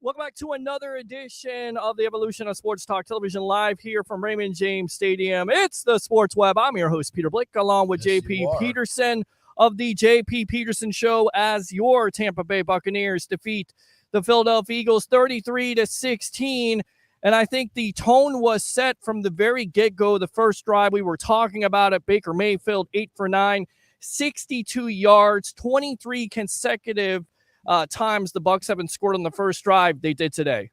Welcome back to another edition of the Evolution of Sports Talk Television live here from Raymond James Stadium. It's the Sports Web. I'm your host, Peter Blick, along with JP Peterson of the JP Peterson Show as your Tampa Bay Buccaneers defeat the Philadelphia Eagles 33-16. And I think the tone was set from the very get-go. The first drive we were talking about it, Baker Mayfield, 8 for 9, 62 yards, 23 consecutive times the Bucs haven't scored on the first drive. They did today.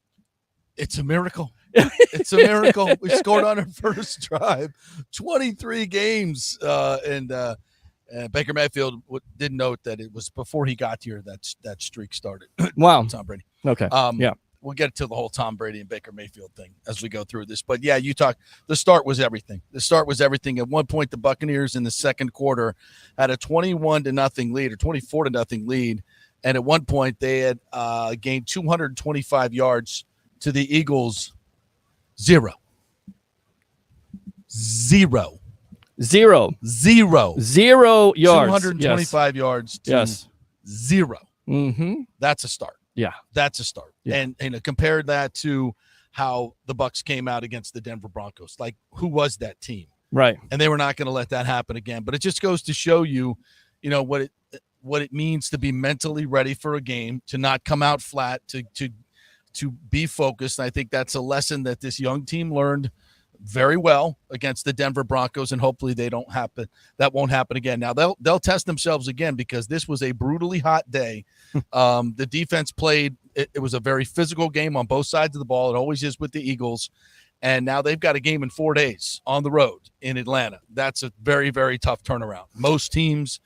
It's a miracle. It's a miracle. We scored on our first drive. 23 games, and Baker Mayfield did note that it was before he got here that streak started. Wow, Tom Brady. Okay. Yeah, we'll get to the whole Tom Brady and Baker Mayfield thing as we go through this. But yeah, the start was everything. The start was everything. At one point, the Buccaneers in the second quarter had a 21-0 lead or 24-0 lead. And at one point, they had gained 225 yards to the Eagles. Zero yards. 225 yards to zero. Mm-hmm. That's a start. Yeah. That's a start. Yeah. And compare that to how the Bucs came out against the Denver Broncos. Like, who was that team? Right. And they were not going to let that happen again. But it just goes to show you, what it means to be mentally ready for a game, to not come out flat, to be focused. And I think that's a lesson that this young team learned very well against the Denver Broncos, and hopefully that won't happen again. Now they'll test themselves again because this was a brutally hot day. The defense played. It was a very physical game on both sides of the ball. It always is with the Eagles. And now they've got a game in 4 days on the road in Atlanta. That's a very, very tough turnaround. Most teams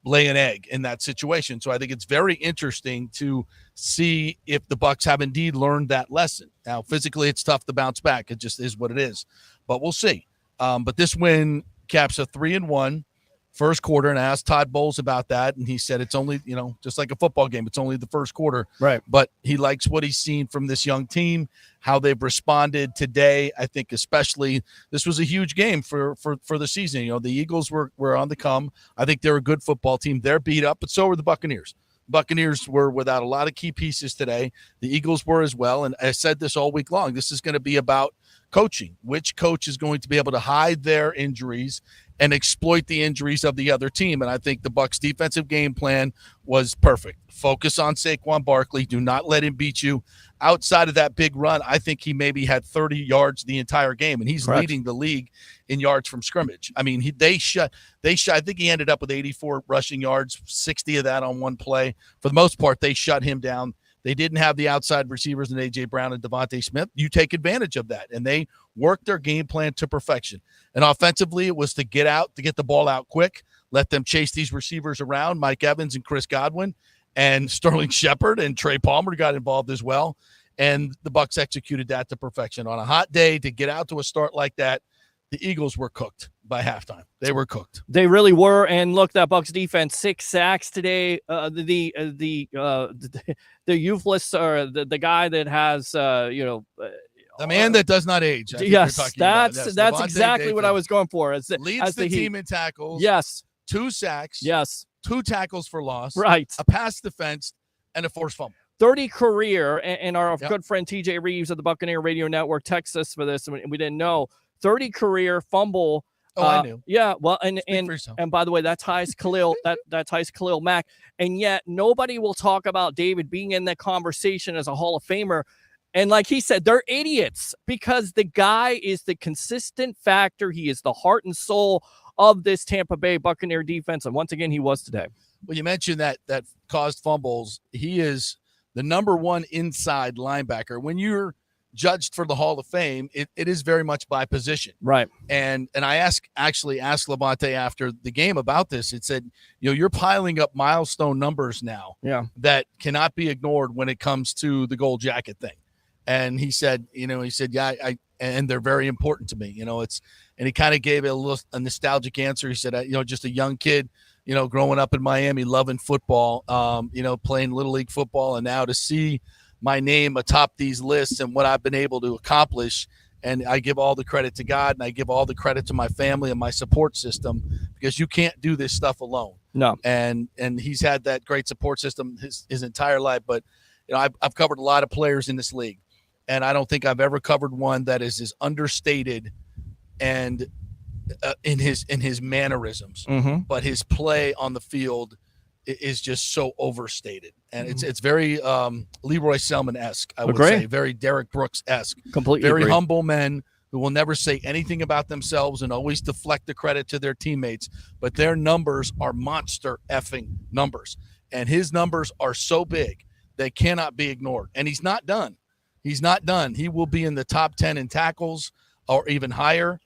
lay an egg in that situation. So I think it's very interesting to see if the Bucs have indeed learned that lesson. Now, physically, it's tough to bounce back. It just is what it is. But we'll see. But this win caps a 3-1 first quarter, and I asked Todd Bowles about that, and he said it's only, just like a football game, it's only the first quarter. Right. But he likes what he's seen from this young team, how they've responded today. I think especially this was a huge game for the season. The Eagles were on the come. I think they're a good football team. They're beat up, but so were the Buccaneers. Buccaneers were without a lot of key pieces today. The Eagles were as well, and I said this all week long. This is going to be about coaching. Which coach is going to be able to hide their injuries and exploit the injuries of the other team? And I think the Bucs' defensive game plan was perfect. Focus on Saquon Barkley. Do not let him beat you. Outside of that big run, I think he maybe had 30 yards the entire game, and he's leading the league in yards from scrimmage. I mean, they shut. I think he ended up with 84 rushing yards, 60 of that on one play. For the most part, they shut him down. They didn't have the outside receivers in A.J. Brown and Devontae Smith. You take advantage of that, and they worked their game plan to perfection. And offensively, it was to get the ball out quick, let them chase these receivers around, Mike Evans and Chris Godwin, and Sterling Shepard and Trey Palmer got involved as well. And the Bucs executed that to perfection. On a hot day, to get out to a start like that, the Eagles were cooked by halftime. They were cooked. They really were. And look, that Bucs defense, 6 sacks today. The youthless, or the guy that has the man that does not age. Yes, that's exactly what I was going for. Leads the team in tackles. Yes. 2 sacks. Yes. 2 tackles for loss. Right. A pass defense and a forced fumble. 30 career, and our good friend TJ Reeves of the Buccaneer Radio Network texted us for this, and we didn't know. 30 career fumble. I knew. Yeah, well, and by the way, that ties Khalil that ties Khalil Mack, and yet nobody will talk about David being in that conversation as a Hall of Famer. And like he said, they're idiots because the guy is the consistent factor. He is the heart and soul of this Tampa Bay Buccaneer defense, and once again, he was today. Well, you mentioned that caused fumbles. He is the number one inside linebacker. When you're judged for the Hall of Fame, it is very much by position. Right. And I asked Labonte after the game about this. It said, you're piling up milestone numbers now that cannot be ignored when it comes to the gold jacket thing. And he said, and they're very important to me. And he kind of gave a nostalgic answer. He said, just a young kid, growing up in Miami, loving football, playing Little League football, and now to see my name atop these lists and what I've been able to accomplish. And I give all the credit to God, and I give all the credit to my family and my support system, because you can't do this stuff alone. No. And he's had that great support system his entire life. But I've covered a lot of players in this league, and I don't think I've ever covered one that is as understated and in his mannerisms, but his play on the field is just so overstated, and it's very Leroy Selman-esque. I would say very Derek Brooks-esque. Completely very agree. Humble men who will never say anything about themselves and always deflect the credit to their teammates. But their numbers are monster effing numbers, and his numbers are so big they cannot be ignored. And he's not done. He's not done. He will be in the top 10 in tackles or even higher.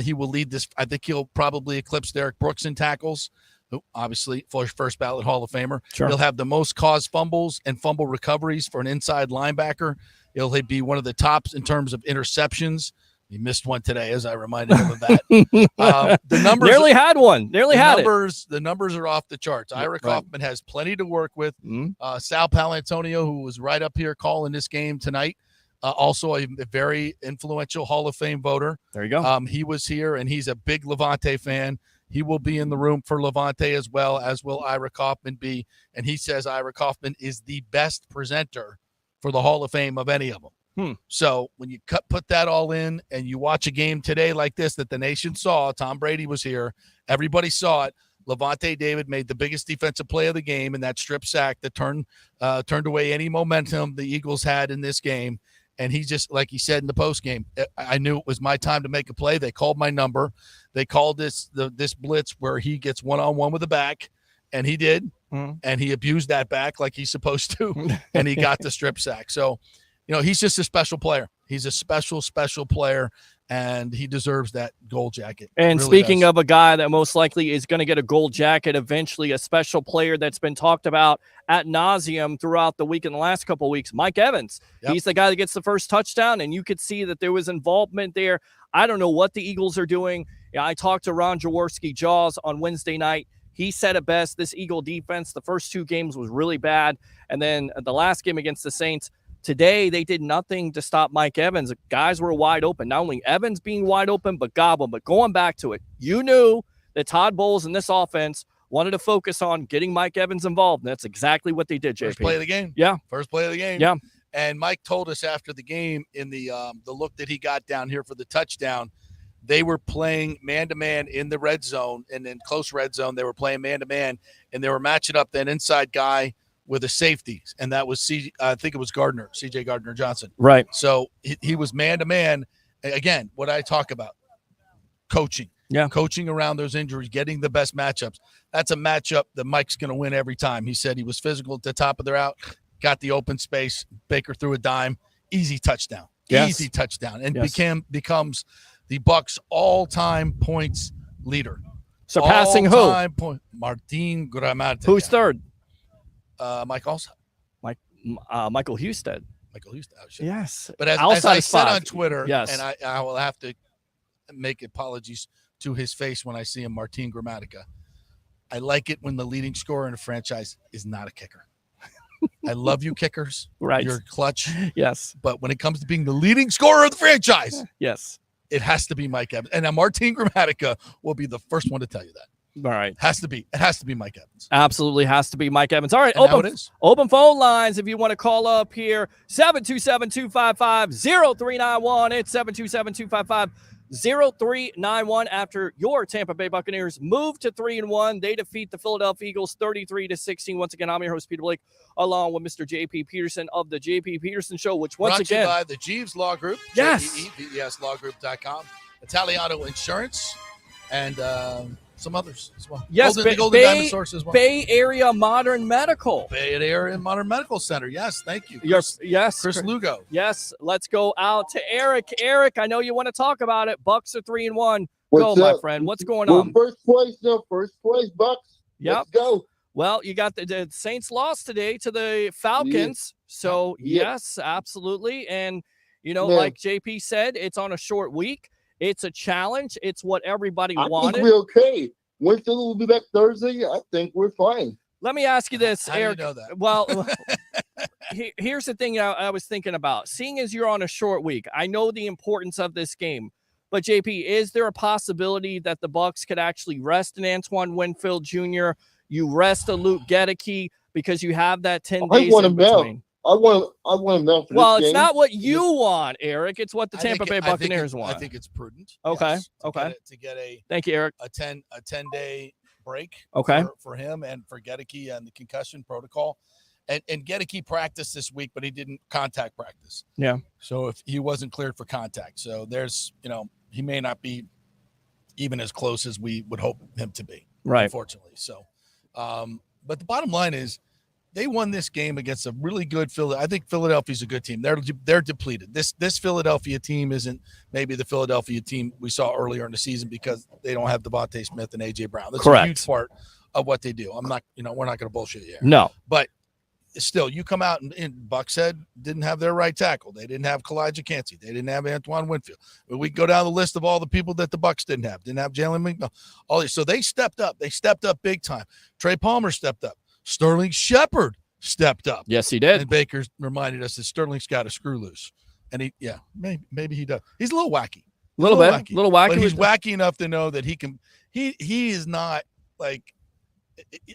He will lead this. I think he'll probably eclipse Derek Brooks in tackles, who obviously first ballot Hall of Famer. Sure. He'll have the most caused fumbles and fumble recoveries for an inside linebacker. He'll be one of the tops in terms of interceptions. He missed one today, as I reminded him of that. The numbers nearly had one. Nearly had it. The numbers are off the charts. Ira Kaufman has plenty to work with. Sal Palantonio, who was right up here calling this game tonight, also a very influential Hall of Fame voter. There you go. He was here, and he's a big Levante fan. He will be in the room for Levante as well, as will Ira Kaufman be. And he says Ira Kaufman is the best presenter for the Hall of Fame of any of them. So when you put that all in and you watch a game today like this that the nation saw, Tom Brady was here, everybody saw it. Levante David made the biggest defensive play of the game in that strip sack that turned away any momentum the Eagles had in this game. And he just, like he said in the post game, I knew it was my time to make a play. They called my number. They called this blitz where he gets one-on-one with the back, and he did. And he abused that back like he's supposed to, and he got the strip sack. So, he's just a special player. He's a special, special player, and he deserves that gold jacket. And really speaking of a guy that most likely is going to get a gold jacket eventually, a special player that's been talked about ad nauseum throughout the week in the last couple of weeks, Mike Evans. Yep. He's the guy that gets the first touchdown, and you could see that there was involvement there. I don't know what the Eagles are doing. I talked to Ron Jaworski Jaws on Wednesday night. He said it best. This Eagle defense, the first two games was really bad, and then the last game against the Saints, today, they did nothing to stop Mike Evans. Guys were wide open. Not only Evans being wide open, but Goblin. But going back to it, you knew that Todd Bowles and this offense wanted to focus on getting Mike Evans involved. And that's exactly what they did, JP. First play of the game. Yeah. First play of the game. Yeah. And Mike told us after the game in the look that he got down here for the touchdown, they were playing man-to-man in the red zone, and in close red zone, they were playing man-to-man, and they were matching up that inside guy with a safety, and that was I think it was C.J. Gardner-Johnson. Right. So he was man-to-man. Again, what I talk about, coaching. Yeah. Coaching around those injuries, getting the best matchups. That's a matchup that Mike's going to win every time. He said he was physical at the top of their route, got the open space, Baker threw a dime, easy touchdown. Yes. Easy touchdown, and becomes the Bucs' all-time points leader. Surpassing all-time who? Martin Gramatica. Who's third? Mike also. Michael Husted. Michael Husted. Oh, yes. But as I said on Twitter, and I will have to make apologies to his face when I see him, Martin Gramatica. I like it when the leading scorer in a franchise is not a kicker. I love you kickers. Right. You're clutch. Yes. But when it comes to being the leading scorer of the franchise, yes, it has to be Mike Evans. And now Martin Gramatica will be the first one to tell you that. All right. It has to be Mike Evans. Absolutely has to be Mike Evans. All right. Open phone lines if you want to call up here. 727-255-0391. It's 727-255-0391 after your Tampa Bay Buccaneers move to 3-1. They defeat the Philadelphia Eagles 33-16. Once again, I'm your host, Peter Blake, along with Mr. JP Peterson of the JP Peterson Show, which once brought again, to you by the Jeeves Law Group. Yes. JEVESLawGroup.com. Italiano Insurance, and some others as well. Yes, Golden Diamond Source as well. Bay Area Modern Medical. Bay Area Modern Medical Center. Yes, thank you. Yes, Chris Lugo. Yes, let's go out to Eric. Eric, I know you want to talk about it. Bucs are 3-1. Go, my friend. What's going on? First place, Bucs. Yep. Let's go. Well, you got the Saints lost today to the Falcons. Yeah. So, yes, absolutely. And, like JP said, it's on a short week. It's a challenge. It's what everybody wanted. I think we're okay. Winston will be back Thursday. I think we're fine. Let me ask you this, Eric. How do you know that? Well, here's the thing I was thinking about. Seeing as you're on a short week, I know the importance of this game. But, JP, is there a possibility that the Bucs could actually rest an Antoine Winfield Jr., you rest a Luke Gedeke, because you have that 10 days in between? want him out for Well, this it's game. not what you want, Eric. It's what the I Tampa Bay Buccaneers want. I think it's prudent. Okay. Yes, to get a Thank you, Eric. a 10-day break. Okay. For him and for Gedeke and the concussion protocol. And Gedeke practiced this week, but he didn't contact practice. Yeah. So if he wasn't cleared for contact, so there's, he may not be even as close as we would hope him to be. Right. Unfortunately. So, but the bottom line is they won this game against a really good I think Philadelphia's a good team. They're depleted. This Philadelphia team isn't maybe the Philadelphia team we saw earlier in the season because they don't have Devontae Smith and AJ Brown. That's correct. A huge part of what they do. I'm not, we're not going to bullshit you here. No. But still, you come out and Bucs didn't have their right tackle. They didn't have Kalijah Cansey. They didn't have Antoine Winfield. We go down the list of all the people that the Bucs didn't have. Didn't have Jalen McMillan. All these. So they stepped up. They stepped up big time. Trey Palmer stepped up. Sterling Shepard stepped up. Yes, he did. And Baker reminded us that Sterling's got a screw loose. And maybe he does. He's a little wacky. A little wacky. But he's wacky enough to know that he can. He is not like.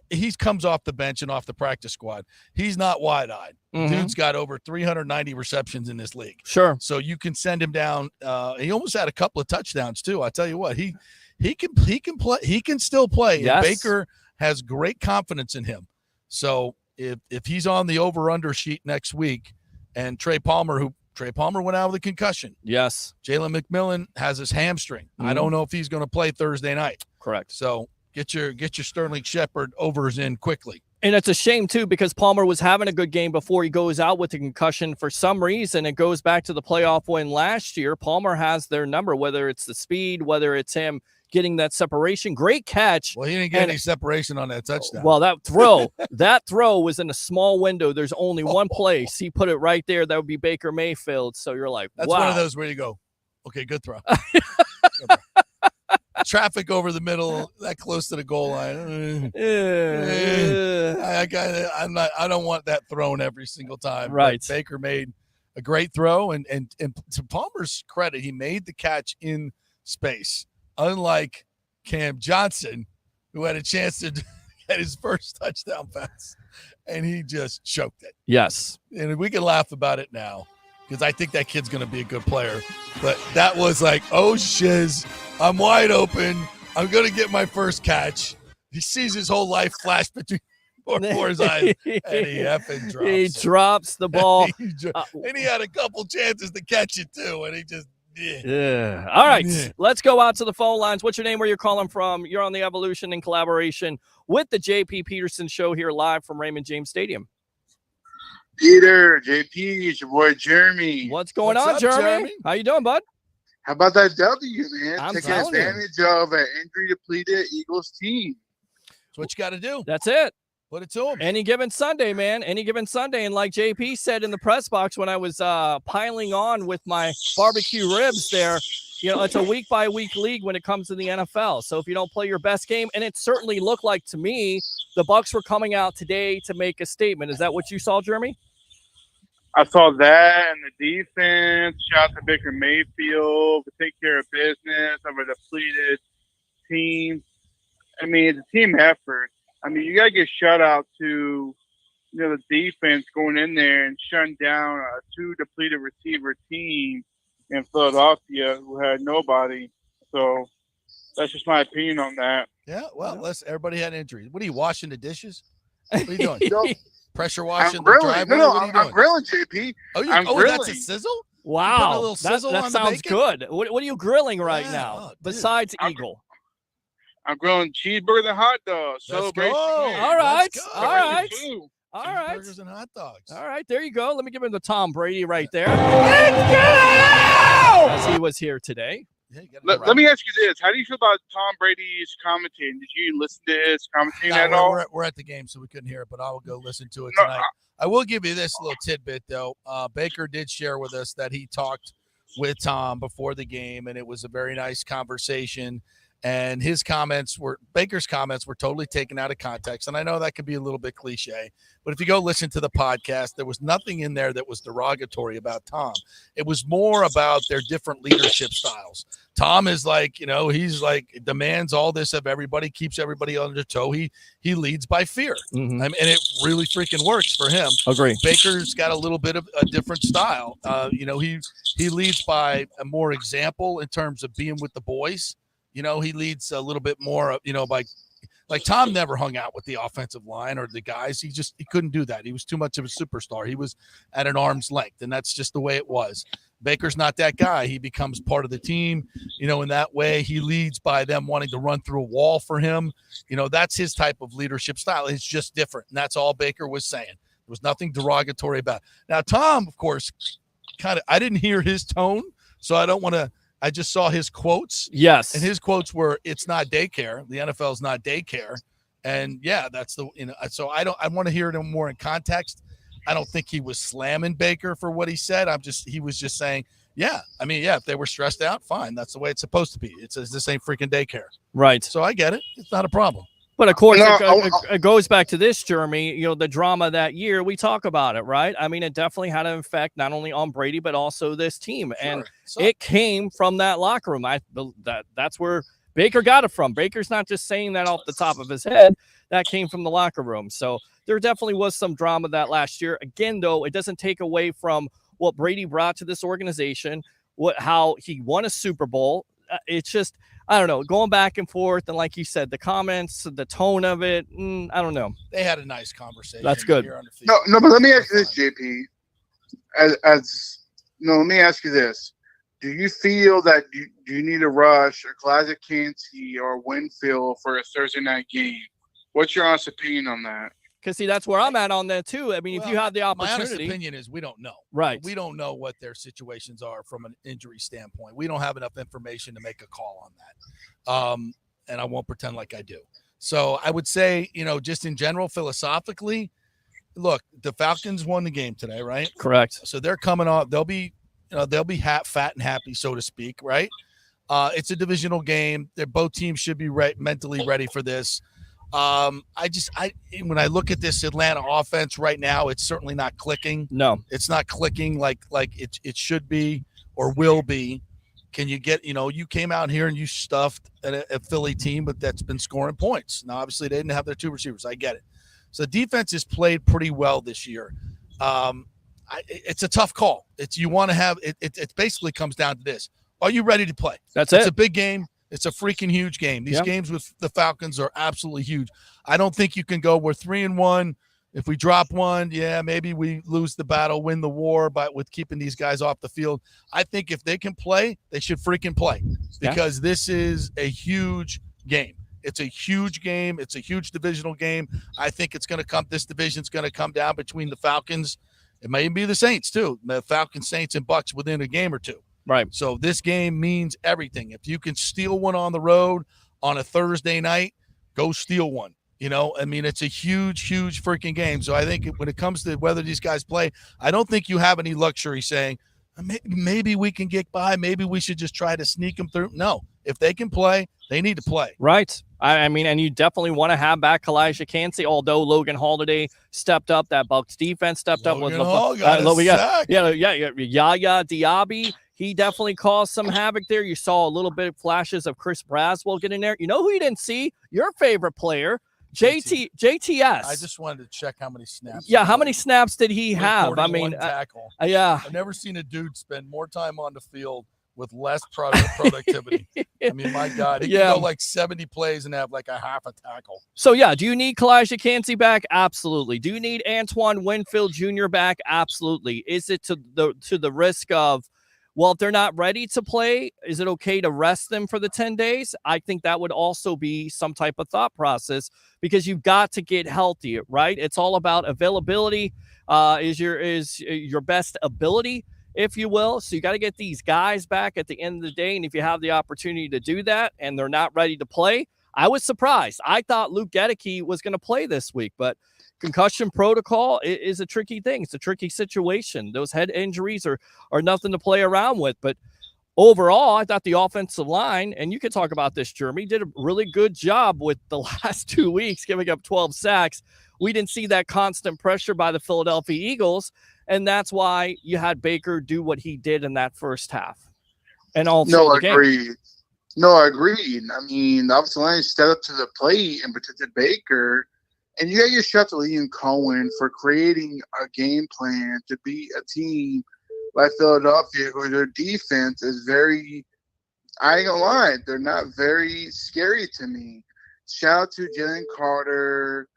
He comes off the bench and off the practice squad. He's not wide-eyed. Mm-hmm. Dude's got over 390 receptions in this league. Sure. So you can send him down. He almost had a couple of touchdowns too. I tell you what, he can play. He can still play. Yes. And Baker has great confidence in him. So if he's on the over/under sheet next week, and Trey Palmer went out with a concussion. Yes. Jalen McMillan has his hamstring. Mm-hmm. I don't know if he's going to play Thursday night. Correct. So get your Sterling Shepard overs in quickly. And it's a shame, too, because Palmer was having a good game before he goes out with a concussion. For some reason, it goes back to the playoff win last year. Palmer has their number, whether it's the speed, whether it's him getting that separation. Great catch. Well, he didn't get any separation on that touchdown. Well, that throw was in a small window. There's only one place. He put it right there. That would be Baker Mayfield. So you're like, that's wow. one of those where you go, okay, good throw. Traffic over the middle, that close to the goal line. I don't want that thrown every single time. Right. But Baker made a great throw, and to Palmer's credit, he made the catch in space. Unlike Cam Johnson, who had a chance to get his first touchdown pass, and he just choked it. Yes. And we can laugh about it now because I think that kid's going to be a good player. But that was like, oh, shiz, I'm wide open. I'm going to get my first catch. He sees his whole life flash before his eyes, and he effing drops. He drops the ball. And he had a couple chances to catch it, too, and he just yeah. All right. Let's go out to the phone lines. What's your name? Where you're calling from? You're on the Evolution in collaboration with the JP Peterson Show here live from Raymond James Stadium. Peter, JP, it's your boy Jeremy. What's going on, up, Jeremy? How you doing, bud? How about that W, man? I'm Taking telling you. advantage of an injury-depleted Eagles team. That's what you got to do. That's it. Put it to him. Any given Sunday, man. Any given Sunday. And like JP said in the press box when I was piling on with my barbecue ribs there, it's a week-by-week league when it comes to the NFL. So if you don't play your best game, and it certainly looked like to me the Bucs were coming out today to make a statement. Is that what you saw, Jeremy? I saw that and the defense. Shout out to Baker Mayfield to take care of business of a depleted team. I mean, it's a team effort. I mean, you got to give shout out to, the defense going in there and shutting down a two depleted receiver team in Philadelphia who had nobody. So that's just my opinion on that. Yeah, well, everybody had injuries. What are you, washing the dishes? What are you doing? Pressure washing I'm the grilling. driveway? No, What are you doing? I'm grilling, JP. I'm grilling. That's a sizzle? Wow. You putting a little sizzle that on the sounds bacon? good. What are you grilling right now Oh, dude. besides Eagle? I'm grilling cheeseburgers and hot dogs. Let's Celebration. go. Win. All right. Let's go. All right. All right. Burgers and hot dogs. All right, there you go. Let me give him the Tom Brady right there. Let's go! As he was here today. Yeah, Let me ask you this. How do you feel about Tom Brady's commentating? Did you listen to his commentating at all? We're at the game, so we couldn't hear it, but I will go listen to it No, tonight. I will give you this little tidbit, though. Baker did share with us that he talked with Tom before the game, and it was a very nice conversation. And Baker's comments were totally taken out of context. And I know that could be a little bit cliche, but if you go listen to the podcast, there was nothing in there that was derogatory about Tom. It was more about their different leadership styles. Tom is like, he's like demands all this of everybody, keeps everybody on their toe. He leads by fear. Mm-hmm. And it really freaking works for him. Agree. Baker's got a little bit of a different style. He leads by a more example in terms of being with the boys. He leads a little bit more, by like Tom never hung out with the offensive line or the guys. He couldn't do that. He was too much of a superstar. He was at an arm's length, and that's just the way it was. Baker's not that guy. He becomes part of the team, in that way. He leads by them wanting to run through a wall for him. That's his type of leadership style. It's just different, and that's all Baker was saying. There was nothing derogatory about it. Now, Tom, of course, I didn't hear his tone, so I don't want to. I just saw his quotes. Yes. And his quotes were, it's not daycare. The NFL is not daycare. And yeah, that's so I want to hear it more in context. I don't think he was slamming Baker for what he said. He was just saying, if they were stressed out, fine. That's the way it's supposed to be. It says this ain't freaking daycare. Right. So I get it. It's not a problem. But of course, it goes back to this, Jeremy, the drama that year, we talk about it, right? I mean, it definitely had an effect not only on Brady, but also this team. Sure. And it came from that locker room. That's where Baker got it from. Baker's not just saying that off the top of his head. That came from the locker room. So there definitely was some drama that last year. Again, though, it doesn't take away from what Brady brought to this organization, how he won a Super Bowl. It's just, I don't know, going back and forth. And like you said, the comments, the tone of it, I don't know. They had a nice conversation. That's good. No, but let me ask you this, JP. Let me ask you this. Do you feel that do you need a rush, a Classic Kansas or Winfield for a Thursday night game? What's your honest opinion on that? Because, see, that's where I'm at on that, too. I mean, if you have the opportunity. My honest opinion is we don't know. Right. We don't know what their situations are from an injury standpoint. We don't have enough information to make a call on that. And I won't pretend like I do. So I would say, just in general, philosophically, look, the Falcons won the game today, right? Correct. So they're coming off. They'll be fat and happy, so to speak, right? It's a divisional game. Both teams should be mentally ready for this. When I look at this Atlanta offense right now, it's certainly not clicking. No, it's not clicking like it should be or will be. Can you get, you came out here and you stuffed a Philly team, but that's been scoring points. Now, obviously they didn't have their two receivers. I get it. So defense has played pretty well this year. It's a tough call. You want to have it. It basically comes down to this. Are you ready to play? That's it. It's a big game. It's a freaking huge game. These games with the Falcons are absolutely huge. I don't think you can go, we're 3-1. If we drop one, maybe we lose the battle, win the war, but with keeping these guys off the field. I think if they can play, they should freaking play because this is a huge game. It's a huge game. It's a huge divisional game. I think this division's going to come down between the Falcons. It may be the Saints too. The Falcons, Saints, and Bucs within a game or two. Right. So this game means everything. If you can steal one on the road on a Thursday night, go steal one. It's a huge, huge freaking game. So I think when it comes to whether these guys play, I don't think you have any luxury saying, maybe we can get by. Maybe we should just try to sneak them through. No, if they can play, they need to play. Right. And you definitely want to have back Elijah Cansey, although Logan Holiday stepped up. That Bucs defense stepped up. Yaya Diaby. He definitely caused some havoc there. You saw a little bit of flashes of Chris Braswell get in there. You know who you didn't see? Your favorite player, JTS. I just wanted to check how many snaps. Yeah, how many snaps did he have? Tackle. I've never seen a dude spend more time on the field with less productivity. My God, he can go like 70 plays and have like a half a tackle. So, do you need Kalijah Cansey back? Absolutely. Do you need Antoine Winfield Jr. back? Absolutely. Is it to the risk of, well, if they're not ready to play, is it okay to rest them for the 10 days? I think that would also be some type of thought process because you've got to get healthy, right? It's all about availability, is your best ability, if you will. So you got to get these guys back at the end of the day. And if you have the opportunity to do that and they're not ready to play, I was surprised. I thought Luke Gedeke was going to play this week, but concussion protocol is a tricky thing. It's a tricky situation. Those head injuries are nothing to play around with. But overall, I thought the offensive line, and you could talk about this, Jeremy, did a really good job with the last 2 weeks, giving up 12 sacks. We didn't see that constant pressure by the Philadelphia Eagles, and that's why you had Baker do what he did in that first half. And also the game. Agreed. No, I agree. I mean, the offensive line stepped up to the plate and protected Baker. And you got your shout to Liam Cohen for creating a game plan to beat a team like Philadelphia, where their defense is very – I ain't going to lie, they're not very scary to me. Shout out to Jalen Carter.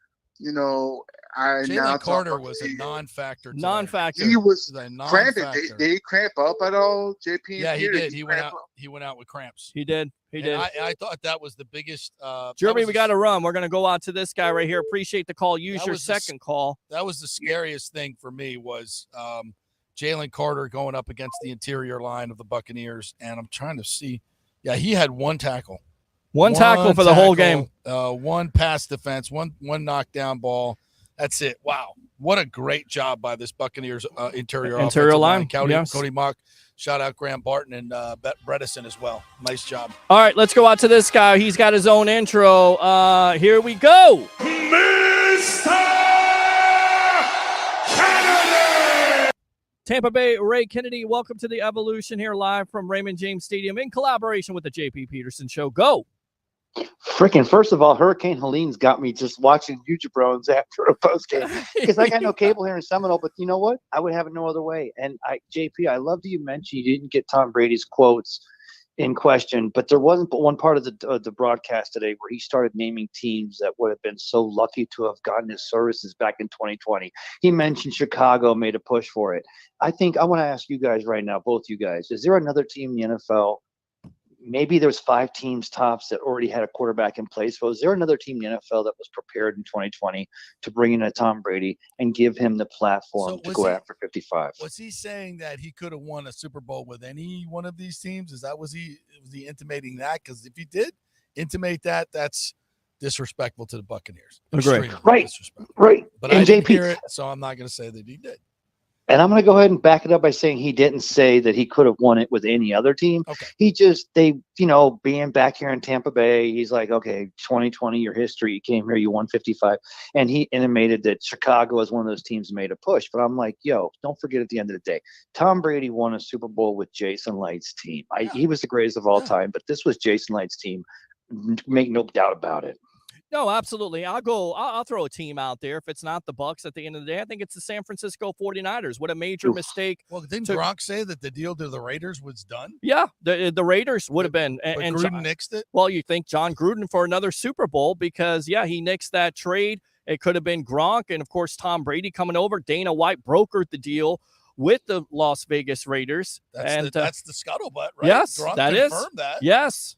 Jalen Carter was a non-factor. Non-factor. He was cramping. Did he cramp up at all, JP? Yeah, he did. He went out with cramps. He did. I thought that was the biggest. Jeremy, we got to run. We're going to go out to this guy right here. Appreciate the call. Use your second call. That was the scariest thing for me was Jalen Carter going up against the interior line of the Buccaneers, and I'm trying to see. Yeah, he had one tackle. One tackle for the whole game. One pass defense, one knockdown ball. That's it. Wow. What a great job by this Buccaneers interior line. Cody Mock. Shout out Graham Barton and Bredesen as well. Nice job. All right, let's go out to this guy. He's got his own intro. Here we go. Mr. Kennedy! Tampa Bay, Ray Kennedy, welcome to the Evolution here live from Raymond James Stadium in collaboration with the J.P. Peterson Show. Go. Freaking, first of all, Hurricane Helene's got me just watching you jabrones after a post game because I got no cable here in Seminole. But you know what? I would have it no other way. And JP, I love that you mentioned you didn't get Tom Brady's quotes in question, but there wasn't but one part of the broadcast today where he started naming teams that would have been so lucky to have gotten his services back in 2020. He mentioned Chicago made a push for it. I think I want to ask you guys right now, both you guys, is there another team in the NFL? Maybe there's 5 teams tops that already had a quarterback in place. But was there another team in the NFL that was prepared in 2020 to bring in a Tom Brady and give him the platform to go after 55? Was he saying that he could have won a Super Bowl with any one of these teams? Was he intimating that? Because if he did intimate that, that's disrespectful to the Buccaneers. Agree. Right. But and I didn't JP, hear it, so I'm not going to say that he did. And I'm going to go ahead and back it up by saying he didn't say that he could have won it with any other team. Okay. Being back here in Tampa Bay, he's like, okay, 2020, your history, you came here, you won 55. And he intimated that Chicago is one of those teams that made a push. But I'm like, don't forget at the end of the day, Tom Brady won a Super Bowl with Jason Light's team. He was the greatest of all time, but this was Jason Light's team. Make no doubt about it. No, absolutely. I'll throw a team out there. If it's not the Bucs at the end of the day, I think it's the San Francisco 49ers. What a major mistake. Well, didn't Gronk say that the deal to the Raiders was done? Yeah, the Raiders would have been. But Gruden nixed it? Well, you think John Gruden for another Super Bowl because, he nixed that trade. It could have been Gronk and, of course, Tom Brady coming over. Dana White brokered the deal with the Las Vegas Raiders. That's the scuttlebutt, right? Yes, Gronk that is. confirmed that. Yes.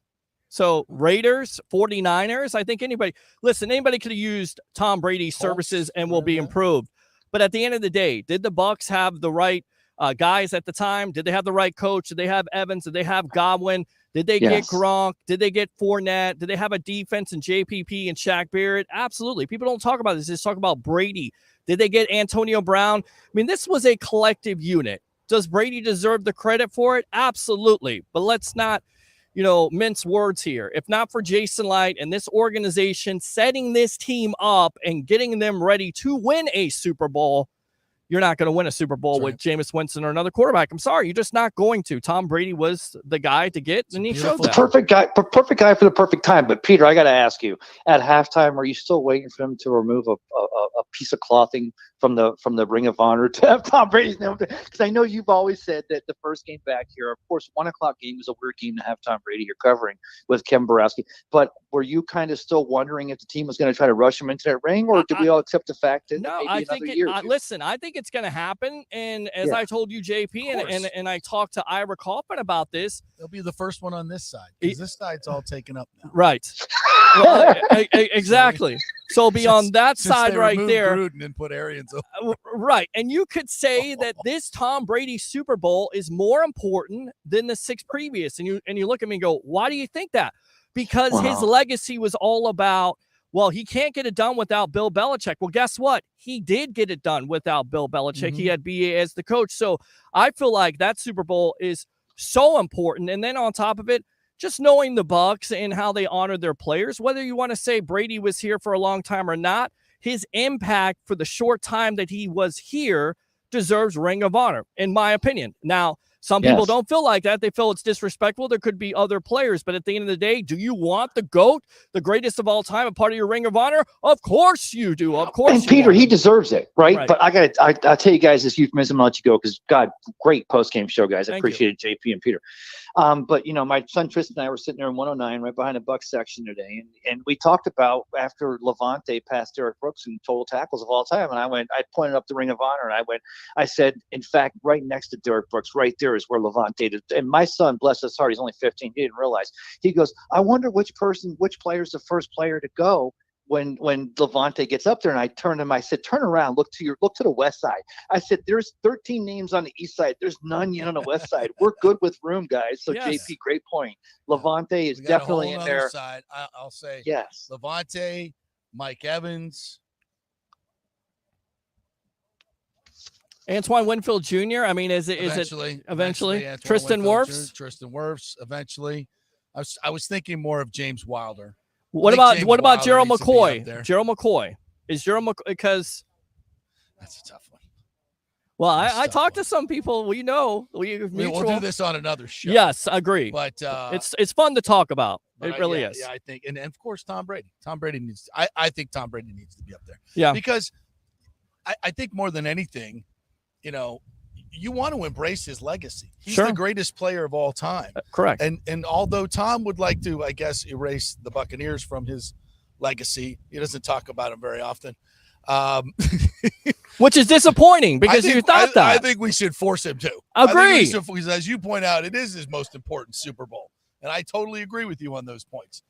So Raiders, 49ers, I think anybody could have used Tom Brady's services and will be improved. But at the end of the day, did the Bucs have the right guys at the time? Did they have the right coach? Did they have Evans? Did they have Godwin? Did they get Gronk? Did they get Fournette? Did they have a defense in JPP and Shaq Barrett? Absolutely. People don't talk about this. They just talk about Brady. Did they get Antonio Brown? I mean, this was a collective unit. Does Brady deserve the credit for it? Absolutely. But let's not mince words here. If not for Jason Light and this organization setting this team up and getting them ready to win a Super Bowl, you're not going to win a Super Bowl with Jameis Winston or another quarterback. I'm sorry. You're just not going to. Tom Brady was the guy to get, and he showed that. Perfect guy for the perfect time. But, Peter, I got to ask you, at halftime, are you still waiting for him to remove a piece of clothing from the Ring of Honor to have Tom Brady's name? Because I know you've always said that the first game back here, of course, 1 o'clock game is a weird game to have Tom Brady here covering with Kevin Borowski. But were you kind of still wondering if the team was going to try to rush him into that ring, or did we all accept the fact that maybe another year? Listen, I think it's going to happen. And as I told you, JP, and I talked to Ira Kaufman about this. They'll be the first one on this side because this side's all taken up now. Right. Well, exactly. So beyond that side right there. Gruden and put Arians over. Right. And you could say that this Tom Brady Super Bowl is more important than the 6 previous. And you look at me and go, why do you think that? Because his legacy was all about, well, he can't get it done without Bill Belichick. Well, guess what? He did get it done without Bill Belichick. Mm-hmm. He had BA as the coach. So I feel like that Super Bowl is so important. And then on top of it, just knowing the Bucs and how they honor their players, whether you want to say Brady was here for a long time or not, his impact for the short time that he was here deserves Ring of Honor, in my opinion. Now, some people don't feel like that. They feel it's disrespectful. There could be other players. But at the end of the day, do you want the GOAT, the greatest of all time, a part of your Ring of Honor? Of course you do. Of course. And Peter, he deserves it, right? But I'll tell you guys this euphemism and let you go because, God, great post-game show, guys. I appreciate it, JP and Peter. But, my son Tristan and I were sitting there in 109 right behind the Bucs section today. And we talked about after Levante passed Derek Brooks in total tackles of all time. And I pointed up the Ring of Honor and I said, in fact, right next to Derek Brooks, right there is where Levante did. And my son, bless his heart, he's only 15. He didn't realize. He goes, I wonder which player is the first player to go when Levante gets up there. And I turned to him, I said, turn around, look to the west side. I said, there's 13 names on the east side. There's none yet on the west side. We're good with room, guys. So JP, great point. Levante is definitely in there. Side. I'll say yes. Levante, Mike Evans, Antoine Winfield Jr. I mean, is it eventually? Tristan Wirfs eventually. I was thinking more of James Wilder. What about Gerald McCoy? Gerald McCoy. Is Gerald McCoy, because that's a tough one. Well, I talked to some people we know. We'll do this on another show. Yes, I agree. But it's fun to talk about. It really is. Yeah, I think, and of course Tom Brady. I think Tom Brady needs to be up there. Yeah, because I think more than anything, you want to embrace his legacy. He's the greatest player of all time. Correct. And although Tom would like to, I guess, erase the Buccaneers from his legacy, he doesn't talk about him very often. Which is disappointing because you thought that. I think we should force him to. Agree. Because as you point out, it is his most important Super Bowl. And I totally agree with you on those points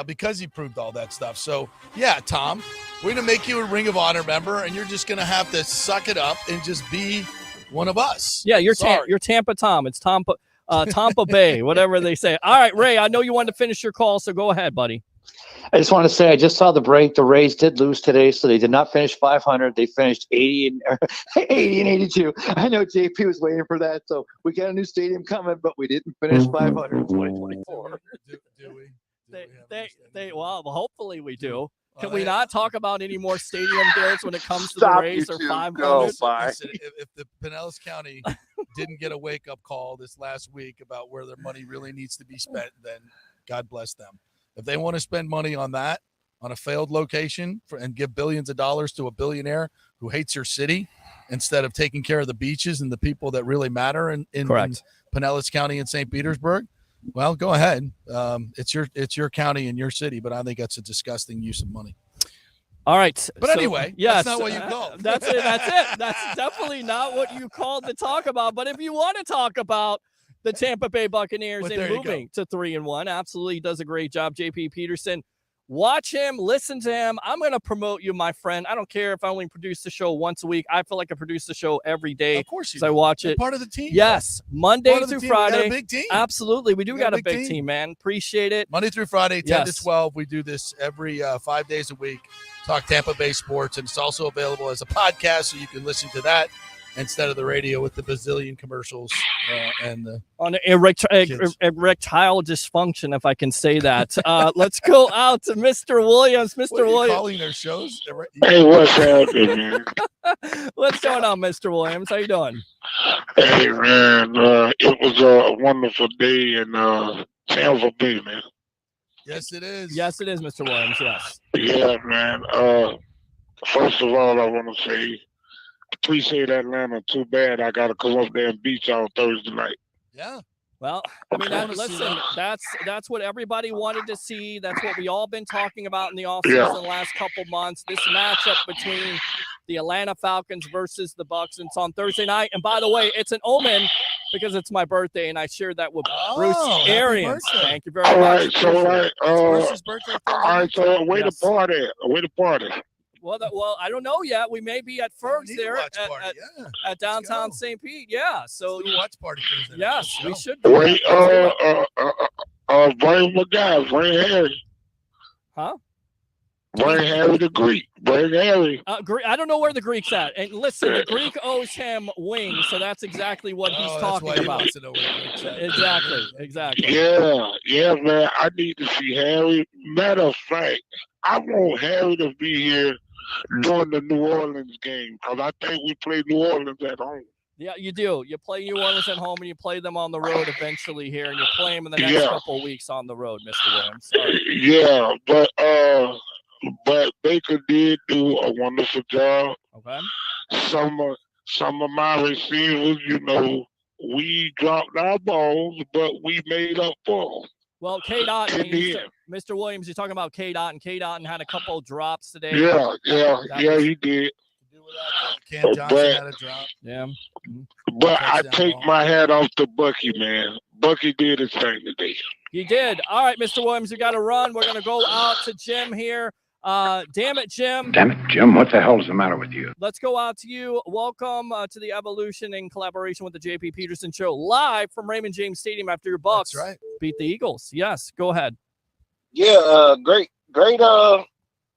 because he proved all that stuff. So, yeah, Tom, we're going to make you a Ring of Honor member, and you're just going to have to suck it up and just be one of us. Yeah, you're Tampa Tom. It's Tampa Bay, whatever they say. All right, Ray, I know you wanted to finish your call, so go ahead, buddy. I just want to say I just saw the break. The Rays did lose today, so they did not finish 500. They finished 80 and 82. I know JP was waiting for that, so we got a new stadium coming, but we didn't finish 500 in 2024. Do we? Well, hopefully we do. Can we not talk about any more stadium deals when it comes to the Rays or 500? Listen, if the Pinellas County didn't get a wake-up call this last week about where their money really needs to be spent, then God bless them. If they want to spend money on that, on a failed location, and give billions of dollars to a billionaire who hates your city instead of taking care of the beaches and the people that really matter in Pinellas County and St. Petersburg, well, go ahead. It's your county and your city, but I think that's a disgusting use of money. All right. But anyway, yes, that's not what you called. That's it. That's definitely not what you called to talk about. But if you want to talk about the Tampa Bay Buccaneers and moving to 3-1, absolutely does a great job, JP Peterson. Watch him, listen to him. I'm going to promote you, my friend. I don't care if I only produce the show once a week. I feel like I produce the show every day. Of course you do. I watch it. Part of the team. Yes, Monday through Friday. We got a big team. Absolutely. We got a big team, man. Appreciate it. Monday through Friday, 10 to 12. We do this every 5 days a week. Talk Tampa Bay sports, and it's also available as a podcast, so you can listen to that instead of the radio with the bazillion commercials and the on erectile dysfunction, if I can say that. Let's go out to Mr. Williams. Mr. Williams, calling their shows. Hey, what's happening? What's going on, Mr. Williams? How you doing? Hey, man, it was a wonderful day in Tampa Bay, man. Yes, it is. Yes, it is, Mr. Williams. Yes. Yeah, man. First of all, I want to say, appreciate Atlanta. Too bad I got to come up there and beat y'all Thursday night. Yeah. Well, I mean, listen, that's what everybody wanted to see. That's what we all been talking about in the offseason the last couple months. This matchup between the Atlanta Falcons versus the Bucs. It's on Thursday night. And by the way, it's an omen because it's my birthday, and I shared that with Bruce Arians. Thank you very much. Bruce's birthday. All right, so way to party. Way to party. Well, I don't know yet. We may be at Ferg's there at downtown St. Pete. Yeah, so watch party Thursday. Yes, we should. Wait, bring my guy, bring Harry. Huh? Bring Harry the Greek. Bring Harry. I don't know where the Greek's at. And listen, the Greek owes him wings, so that's exactly what he's talking about. Exactly. Yeah, man. I need to see Harry. Matter of fact, I want Harry to be here during the New Orleans game because I think we play New Orleans at home. Yeah, you do. You play New Orleans at home, and you play them on the road eventually here, and you play them in the next couple of weeks on the road, Mr. Williams. Yeah, but Baker did do a wonderful job. Okay. Some of my receivers, we dropped our balls, but we made up for them. Well, K-Dot, Mr. Williams, you're talking about K-Dot, and K-Dot had a couple of drops today. Yeah, he did. Cam Johnson had a drop. Yeah. But I take my hat off to Bucky, man. Bucky did his thing today. He did. All right, Mr. Williams, we got to run. We're going to go out to Jim here. Damn it, Jim. Damn it, Jim. What the hell is the matter with you? Let's go out to you. Welcome to the Evolution in collaboration with the JP Peterson Show, live from Raymond James Stadium after your Bucs beat the Eagles. Yes, go ahead. Yeah, great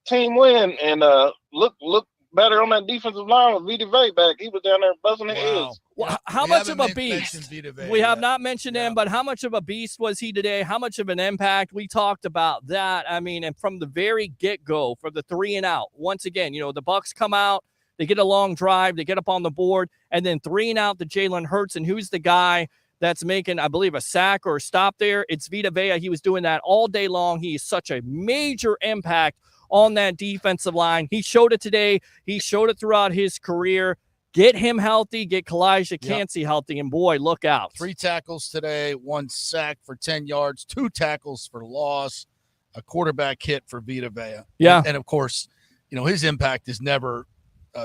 team win, and look better on that defensive line with Vita Vea back. He was down there buzzing his ears. Well, how much of a beast? We have not mentioned him, but how much of a beast was he today? How much of an impact? We talked about that. I mean, and from the very get-go, for the 3 and out, once again, the Bucs come out, they get a long drive, they get up on the board, and then 3 and out to Jalen Hurts. And who's the guy that's making, I believe, a sack or a stop there? It's Vita Vea. He was doing that all day long. He is such a major impact on that defensive line. He showed it today. He showed it throughout his career. Get him healthy. Get Kalijah Kancey healthy. And, boy, look out. 3 tackles today, 1 sack for 10 yards, 2 tackles for loss, a quarterback hit for Vita Vea. Yeah. And of course, his impact is never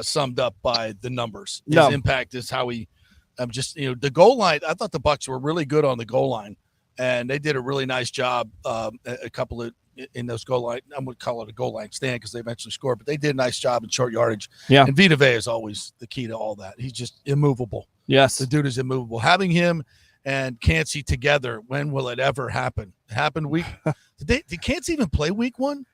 summed up by the numbers. His impact is how he the goal line. I thought the Bucs were really good on the goal line, and they did a really nice job a couple of in those goal line. I would call it a goal line stand because they eventually scored, but they did a nice job in short yardage. Yeah. And Vita Vea is always the key to all that. He's just immovable. Yes. The dude is immovable. Having him and Kancey together, when will it ever happen? Happen week? Did Kancey even play week 1?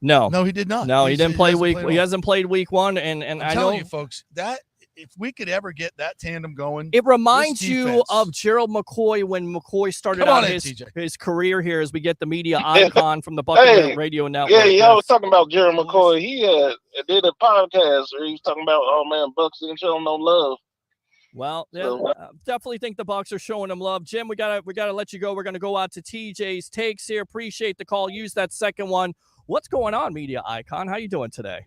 No. No, he did not. No, he didn't play week. He hasn't played week 1, and I'm telling you, folks, that if we could ever get that tandem going, it reminds you of Gerald McCoy when McCoy started out his career here. As we get the media icon from the Buccaneers Radio Network. Yeah, y'all was talking about Gerald McCoy. He did a podcast where he was talking about, oh man, Bucs didn't show him no love. Well, definitely think the Bucs are showing him love. Jim, we gotta let you go. We're gonna go out to TJ's takes here. Appreciate the call. Use that second one. What's going on, media icon? How you doing today?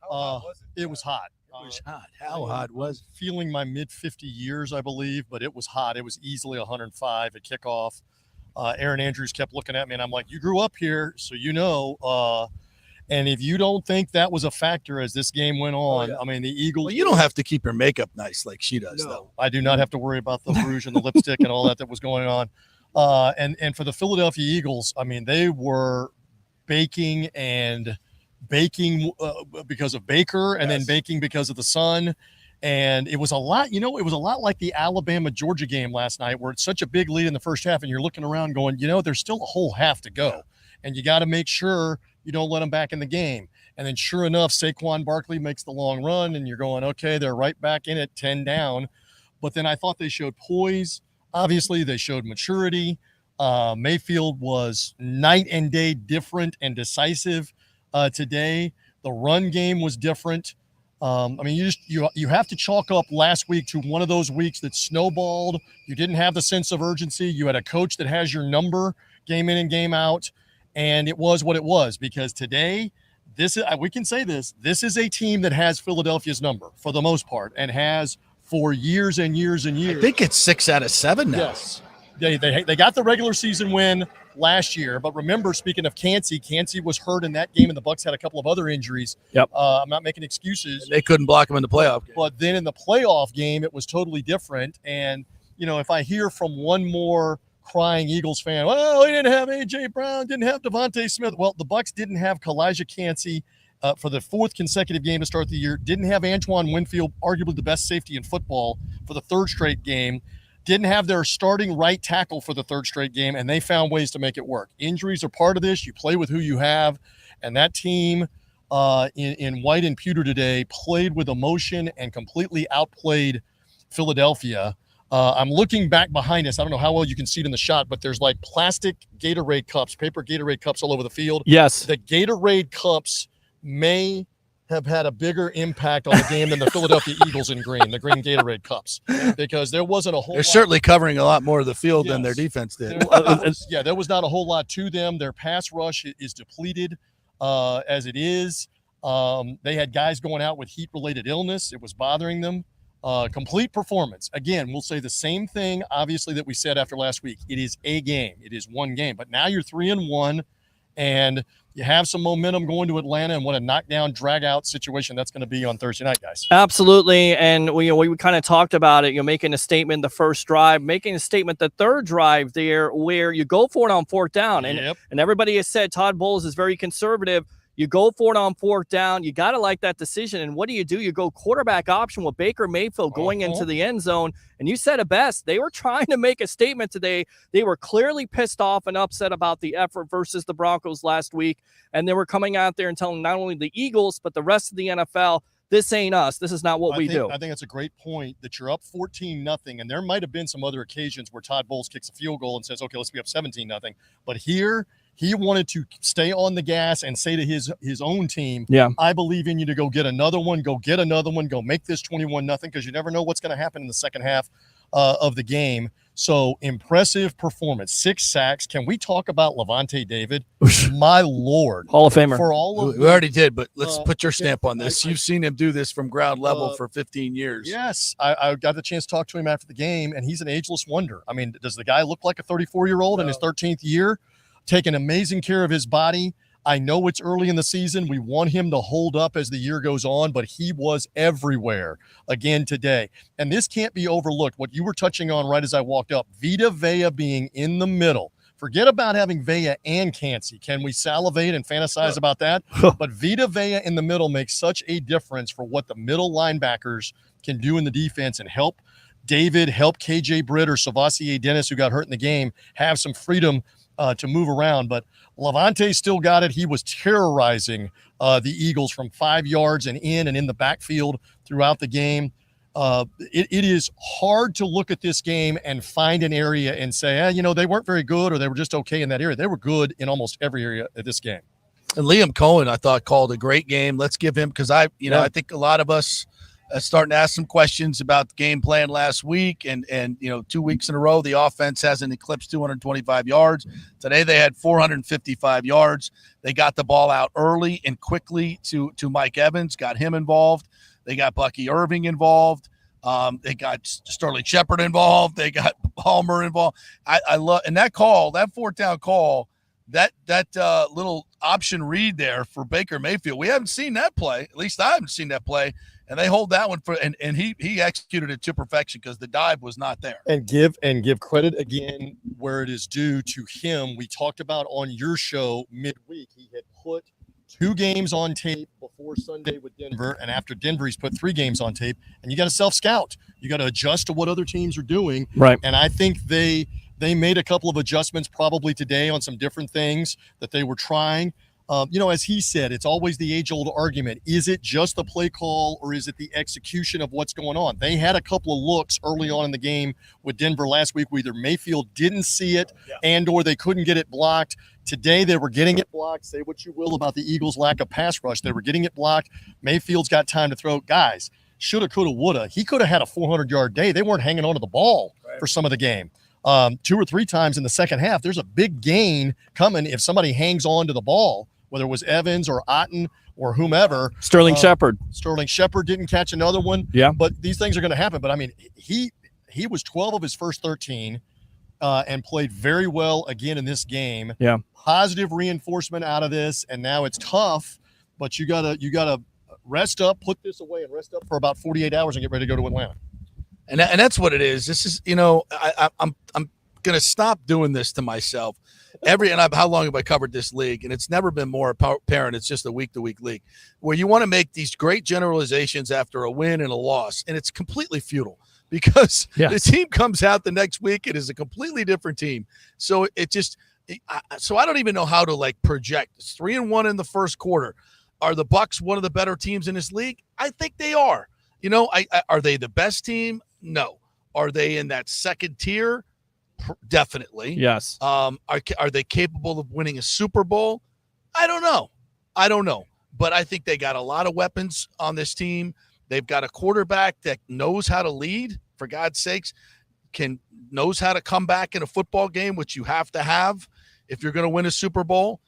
Wow. It was hot. It was hot. How hot was it? Feeling my mid-50 years, I believe, but it was hot. It was easily 105 at kickoff. Aaron Andrews kept looking at me, and I'm like, you grew up here, so you know. And if you don't think that was a factor as this game went on, I mean, the Eagles. Well, you don't have to keep your makeup nice like she does, though. I do not have to worry about the rouge and the lipstick and all that was going on. And for the Philadelphia Eagles, I mean, they were baking because of Baker and then baking because of the sun. And it was a lot, it was a lot like the Alabama-Georgia game last night where it's such a big lead in the first half and you're looking around going, there's still a whole half to go. And you got to make sure you don't let them back in the game. And then sure enough, Saquon Barkley makes the long run and you're going, okay, they're right back in it, 10 down. But then I thought they showed poise. Obviously, they showed maturity. Mayfield was night and day different and decisive today. The run game was different. I mean, you have to chalk up last week to one of those weeks that snowballed. You didn't have the sense of urgency. You had a coach that has your number game in and game out, and it was what it was. Because today, we can say this is a team that has Philadelphia's number for the most part and has for years and years and years. I think it's 6 out of 7 now. Yes. They got the regular season win last year, but remember, speaking of Kancey was hurt in that game, and the Bucs had a couple of other injuries. Yep. I'm not making excuses. And they couldn't block him in the playoff game. But then in the playoff game, it was totally different. And, if I hear from one more crying Eagles fan, well, he didn't have A.J. Brown, didn't have Devontae Smith. Well, the Bucs didn't have Kalijah Kancey for the 4th consecutive game to start the year, didn't have Antoine Winfield, arguably the best safety in football, for the 3rd straight game. Didn't have their starting right tackle for the 3rd straight game, and they found ways to make it work. Injuries are part of this. You play with who you have, And that team in white and pewter today played with emotion and completely outplayed Philadelphia. I'm looking back behind us. I don't know how well you can see it in the shot, but there's like plastic Gatorade cups, paper Gatorade cups all over the field. Yes. The Gatorade cups may have had a bigger impact on the game than the Philadelphia Eagles in green, the green Gatorade cups, because there wasn't a whole They're lot. certainly covering a lot more of the field than their defense did. There was not a whole lot to them. Their pass rush is depleted as it is. They had guys going out with heat-related illness. It was bothering them. Complete performance. Again, we'll say the same thing, obviously, that we said after last week. It is a game. It is one game. But now you're 3-1, and you have some momentum going to Atlanta, and what a knockdown, drag-out situation that's going to be on Thursday night, guys. Absolutely, and we kind of talked about it. You're making a statement the first drive, making a statement the third drive there, where you go for it on fourth down, and everybody has said Todd Bowles is very conservative. You go for it on fourth down. You got to like that decision. And what do? You go quarterback option with Baker Mayfield going into the end zone. And you said it best. They were trying to make a statement today. They were clearly pissed off and upset about the effort versus the Broncos last week. And they were coming out there and telling not only the Eagles, but the rest of the NFL, this ain't us. This is not what we do. I think it's a great point that you're up 14-0, and there might have been some other occasions where Todd Bowles kicks a field goal and says, okay, let's be up 17-0. But here, he wanted to stay on the gas and say to his own team, I believe in you to go get another one, go make this 21-0, because you never know what's going to happen in the second half of the game. So impressive performance, 6 sacks. Can we talk about Levante David? My Lord. Hall of Famer. For all of we already did, but let's put your stamp on this. You've seen him do this from ground level for 15 years. Yes. I got the chance to talk to him after the game, and he's an ageless wonder. I mean, does the guy look like a 34-year-old in his 13th year? Taking amazing care of his body. I know it's early in the season. We want him to hold up as the year goes on, but he was everywhere again today. And this can't be overlooked. What you were touching on right as I walked up, Vita Vea being in the middle. Forget about having Vea and Cansey. Can we salivate and fantasize about that? But Vita Vea in the middle makes such a difference for what the middle linebackers can do in the defense and help David, help KJ Britt or Savasier Dennis, who got hurt in the game, have some freedom to move around. But Levante still got it. He was terrorizing the Eagles from 5 yards and in the backfield throughout the game. It is hard to look at this game and find an area and say, they weren't very good or they were just okay in that area. They were good in almost every area of this game. And Liam Cohen, I thought, called a great game. Let's give him, because I think a lot of us starting to ask some questions about the game plan last week, and 2 weeks in a row the offense hasn't eclipsed 225 yards. Today they had 455 yards. They got the ball out early and quickly to Mike Evans, got him involved. They got Bucky Irving involved. They got Sterling Shepard involved. They got Palmer involved. I love, and that call, that fourth down call, that little option read there for Baker Mayfield. We haven't seen that play. At least I haven't seen that play. And they hold that one and he executed it to perfection because the dive was not there. And give credit again where it is due to him. We talked about on your show midweek, he had put 2 games on tape before Sunday with Denver, and after Denver, he's put 3 games on tape. And you got to self-scout. You got to adjust to what other teams are doing. Right. And I think they made a couple of adjustments probably today on some different things that they were trying. As he said, it's always the age-old argument. Is it just the play call or is it the execution of what's going on? They had a couple of looks early on in the game with Denver last week where either Mayfield didn't see it and or they couldn't get it blocked. Today they were getting it blocked. Say what you will about the Eagles' lack of pass rush. They were getting it blocked. Mayfield's got time to throw. Guys, shoulda, coulda, woulda. He could have had a 400-yard day. They weren't hanging on to the ball for some of the game. 2 or 3 times in the second half, there's a big gain coming if somebody hangs on to the ball, whether it was Evans or Otten or whomever. Sterling Shepard. Sterling Shepard didn't catch another one. Yeah. But these things are going to happen. But, I mean, he was 12 of his first 13 and played very well again in this game. Yeah. Positive reinforcement out of this, and now it's tough, but you gotta rest up, put this away, and rest up for about 48 hours and get ready to go to Atlanta. And that's what it is. This is, I'm going to stop doing this to myself. How long have I covered this league? And it's never been more apparent. It's just a week-to-week league where you want to make these great generalizations after a win and a loss, and it's completely futile because the team comes out the next week. It is a completely different team. So it just So I don't even know how to like project. It's 3-1 in the first quarter. Are the Bucs one of the better teams in this league? I think they are. You know, are they the best team? No. Are they in that second tier? Definitely. Yes. Are they capable of winning a Super Bowl? I don't know. But I think they got a lot of weapons on this team. They've got a quarterback that knows how to lead, for God's sakes, knows how to come back in a football game, which you have to have if you're going to win a Super Bowl.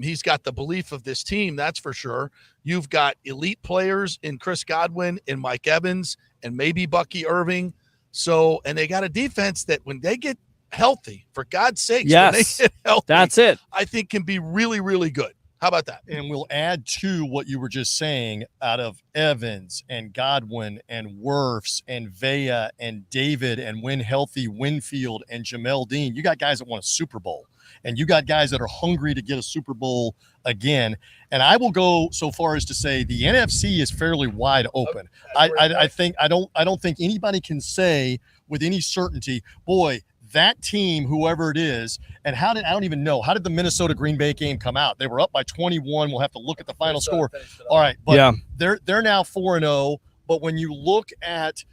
He's got the belief of this team, that's for sure. You've got elite players in Chris Godwin and Mike Evans and maybe Bucky Irving. So, and they got a defense that when they get healthy, for God's sakes, when they get healthy, that's it. I think can be really, really good. How about that? And we'll add to what you were just saying out of Evans and Godwin and Wirfs and Vea and David and when healthy Winfield and Jamel Dean. You got guys that want a Super Bowl, and you got guys that are hungry to get a Super Bowl again. And I will go so far as to say the NFC is fairly wide open. I don't think anybody can say with any certainty, boy, that team, whoever it is, and I don't even know, how did the Minnesota Green Bay game come out? They were up by 21. We'll have to look at the final score. All right, but they're now 4-0. But when you look at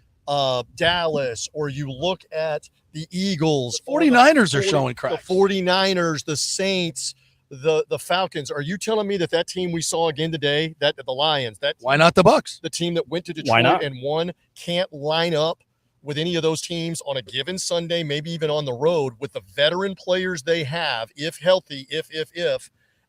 Dallas or you look at the Eagles, the 49ers are showing cracks. The 49ers, the Saints, the Falcons. Are you telling me that team we saw again today, that the Lions, that why not the Bucs? The team that went to Detroit and won can't line up with any of those teams on a given Sunday, maybe even on the road with the veteran players they have, if healthy, if,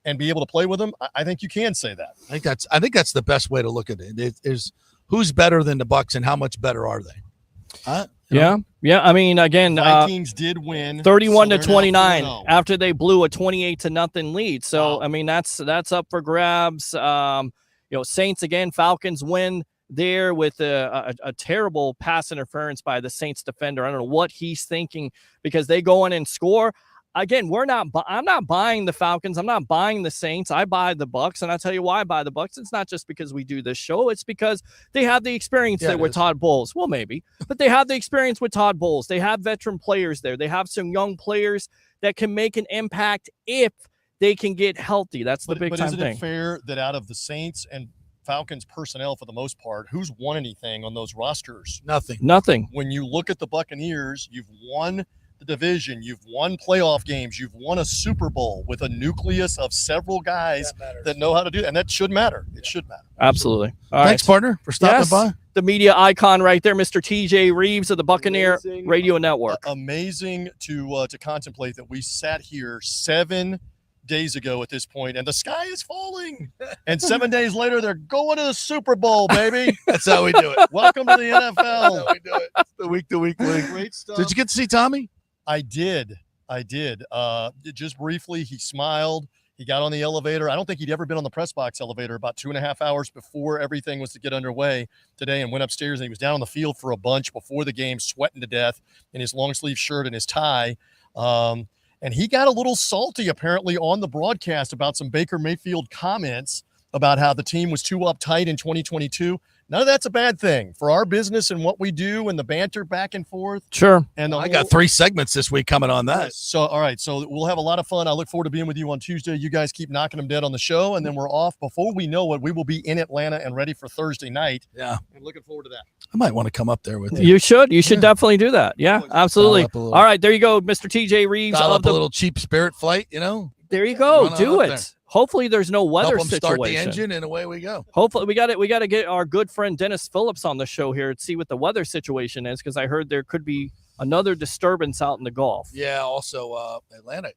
and be able to play with them? I think you can say that. I think that's the best way to look at it. Is who's better than the Bucs and how much better are they? Yeah. I mean, again, Vikings did win 31-29 after they blew a 28-0 lead. So, I mean, that's up for grabs. Saints again, Falcons win there with a terrible pass interference by the Saints defender. I don't know what he's thinking because they go in and score. Again, I'm not buying the Falcons. I'm not buying the Saints. I buy the Bucs, and I'll tell you why I buy the Bucs. It's not just because we do this show. It's because they have the experience there with Todd Bowles. Well, maybe, but they have the experience with Todd Bowles. They have veteran players there. They have some young players that can make an impact if they can get healthy. That's the big time thing. But isn't it fair that out of the Saints and Falcons personnel, for the most part, who's won anything on those rosters? Nothing. When you look at the Buccaneers, you've won the division, you've won playoff games, you've won a Super Bowl with a nucleus of several guys that know how to do that, and that should matter. It should matter. Absolutely. Thanks, partner, for stopping by. The media icon right there, Mr. TJ Reeves of the Buccaneer Radio Network. Amazing to contemplate that we sat here 7 days ago at this point, and the sky is falling. And 7 days later, they're going to the Super Bowl, baby. That's how we do it. Welcome to the NFL. That's how we do it. It's the week-to-week league. Great stuff. Did you get to see Tommy? I did. Just briefly, he smiled. He got on the elevator. I don't think he'd ever been on the press box elevator about 2.5 hours before everything was to get underway today, and went upstairs, and he was down on the field for a bunch before the game, sweating to death in his long sleeve shirt and his tie. And he got a little salty, apparently, on the broadcast about some Baker Mayfield comments about how the team was too uptight in 2022. None of that's a bad thing for our business and what we do and the banter back and forth. Sure. And I got 3 segments this week coming on that. So, all right. So we'll have a lot of fun. I look forward to being with you on Tuesday. You guys keep knocking them dead on the show, and then we're off. Before we know it, we will be in Atlanta and ready for Thursday night. Yeah. I'm looking forward to that. I might want to come up there with you. You should. You should definitely do that. Yeah, absolutely. All right. There you go, Mr. TJ Reeves. Dial up a little cheap Spirit flight, There you go. Do it. There. Hopefully there's no weather situation. Start the engine and away we go. Hopefully we got to get our good friend Dennis Phillips on the show here and see what the weather situation is, because I heard there could be another disturbance out in the Gulf. Yeah, also Atlanta,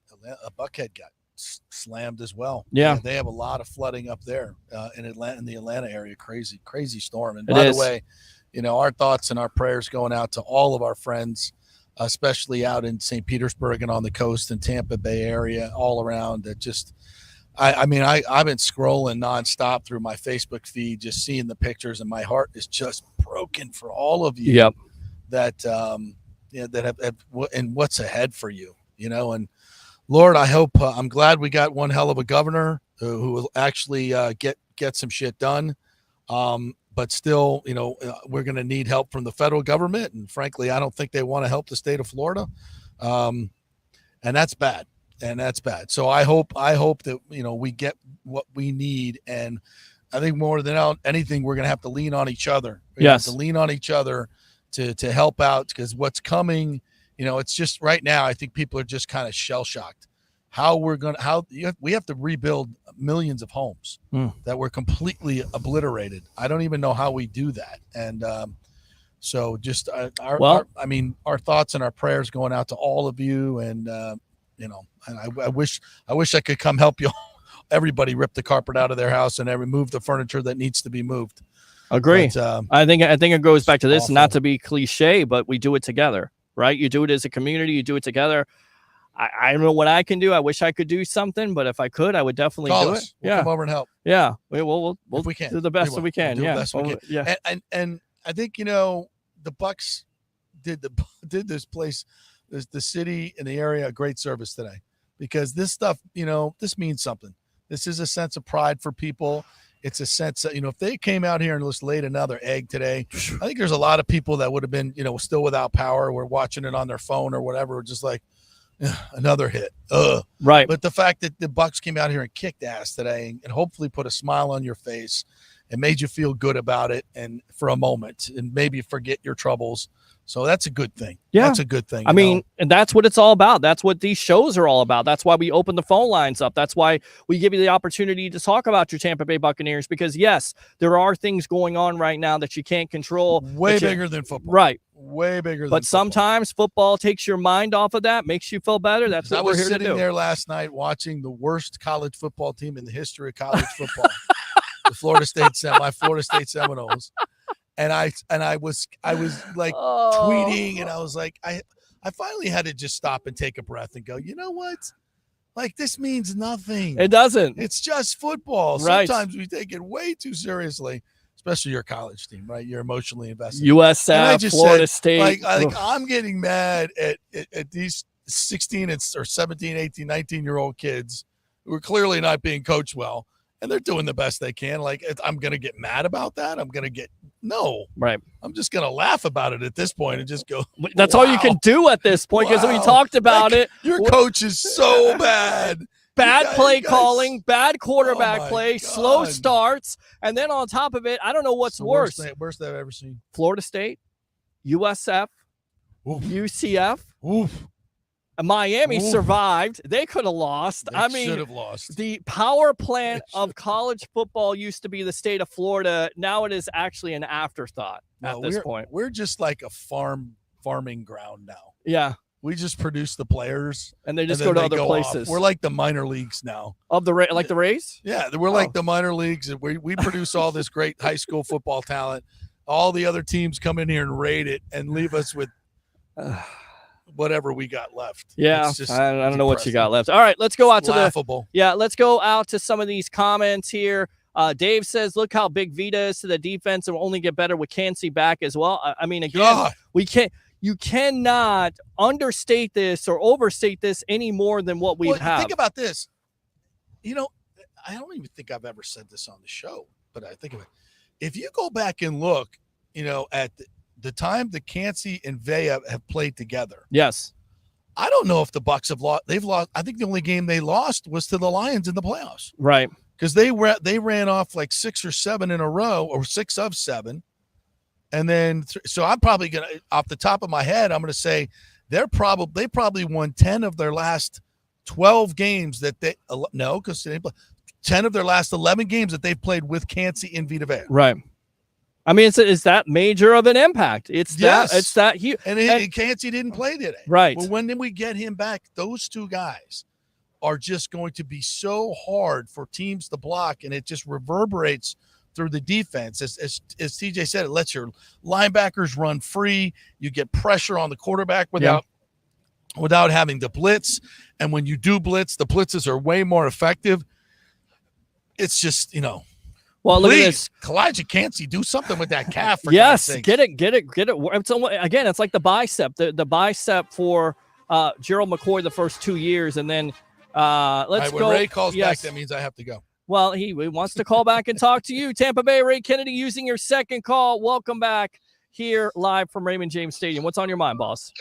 Buckhead got slammed as well. Yeah. They have a lot of flooding up there in the Atlanta area. Crazy storm. And by the way, our thoughts and our prayers going out to all of our friends, especially out in St. Petersburg and on the coast and Tampa Bay area, all around. That just I've been scrolling nonstop through my Facebook feed, just seeing the pictures, and my heart is just broken for all of you. Yep. That that have and what's ahead for you, And Lord, I hope I'm glad we got one hell of a governor who will actually get some shit done. But still, we're going to need help from the federal government, and frankly, I don't think they want to help the state of Florida, and that's bad. and that's bad. So I hope that we get what we need, and I think more than anything, we're going to have to lean on each other. We have to lean on each other to help out, because what's coming, it's just right now. I think people are just kind of shell shocked. We have to rebuild millions of homes that were completely obliterated. I don't even know how we do that, and so just our thoughts and our prayers going out to all of you, and and I wish I could come help you. Everybody rip the carpet out of their house and remove the furniture that needs to be moved. Agree. But, I think it goes back to this, awful. not to be cliche, but we do it together, right? You do it as a community, you do it together. I don't know what I can do. I wish I could do something, but if I could, I would definitely do it. We'll come over and help. Yeah. We'll we can. do the best that we can. We'll do yeah. the best we can. Yeah. And I think, the Bucs did this place, the city and the area, a great service today, because this stuff, this means something. This is a sense of pride for people. It's a sense that, if they came out here and just laid another egg today, I think there's a lot of people that would have been, still without power. We're watching it on their phone or whatever, just like another hit. Right. But the fact that the Bucs came out here and kicked ass today and hopefully put a smile on your face and made you feel good about it, and for a moment, and maybe forget your troubles. So that's a good thing. Yeah. That's a good thing. I mean, and that's what it's all about. That's what these shows are all about. That's why we open the phone lines up. That's why we give you the opportunity to talk about your Tampa Bay Buccaneers, because yes, there are things going on right now that you can't control. Way bigger than football. Right. Way bigger than But football. Sometimes football takes your mind off of that, makes you feel better. That's what we're here to do. I was sitting there last night watching the worst college football team in the history of college football, the Florida State Seminoles. And I was like tweeting, and I was like, I finally had to just stop and take a breath and go, you know what? Like, this means nothing. It doesn't. It's just football. Right. Sometimes we take it way too seriously, especially your college team, right? You're emotionally invested. USF, Florida State. Like I'm getting mad at these 16 or 17, 18, 19-year-old kids who are clearly not being coached well, and they're doing the best they can. Like, I'm going to get mad about that. No. Right. I'm just going to laugh about it at this point and just go, that's all you can do at this point, because we talked about it. Your coach is so bad. Bad play calling, bad quarterback play, God. slow starts, and then on top of it, I don't know what's worse. Worst I've ever seen. Florida State, USF, Oof. UCF, Oof. Miami Oof. survived. They could have lost. They should have lost. The power plant of college football used to be the state of Florida. Now it is actually an afterthought at this point. We're just like a farming ground now. Yeah. We just produce the players, and they just go to other places. We're like the minor leagues now. Of the like the Rays? Yeah, we're like the minor leagues, and we produce all this great high school football talent. All the other teams come in here and raid it and leave us with whatever we got left. Yeah, I don't know what you got left. All right, let's go out to laughable. Let's go out to some of these comments here. Dave says, look how big Vita is to the defense, and will only get better with Cansey back as well. I mean, again, you cannot understate this or overstate this any more than what we have. Think about this. I don't even think I've ever said this on the show, but I think of it. If you go back and look, at the time that Cansey and Vea have played together. Yes. I don't know if the Bucs have lost. They've lost. I think the only game they lost was to the Lions in the playoffs. Right. Because they ran off like 6 or 7 in a row, or 6 of 7. And then, so I'm probably going to, off the top of my head, I'm going to say they probably won 10 of their last 12 games that because 10 of their last 11 games that they've played with Cansey and Vita Vea. Right. I mean, it's that major of an impact. It's that huge. And Cansey didn't play today. Right. Well, when we get him back, those two guys are just going to be so hard for teams to block, and it just reverberates through the defense. As TJ said, it lets your linebackers run free. You get pressure on the quarterback without having to blitz. And when you do blitz, the blitzes are way more effective. It's just, well, look at this. Elijah Cansey, do something with that calf. For yes, God's sakes. get it. It's like the bicep. The bicep for Gerald McCoy the first 2 years, and then let's go. When Ray calls back, that means I have to go. Well, he wants to call back and talk to you. Tampa Bay, Ray Kennedy using your second call. Welcome back here live from Raymond James Stadium. What's on your mind, boss?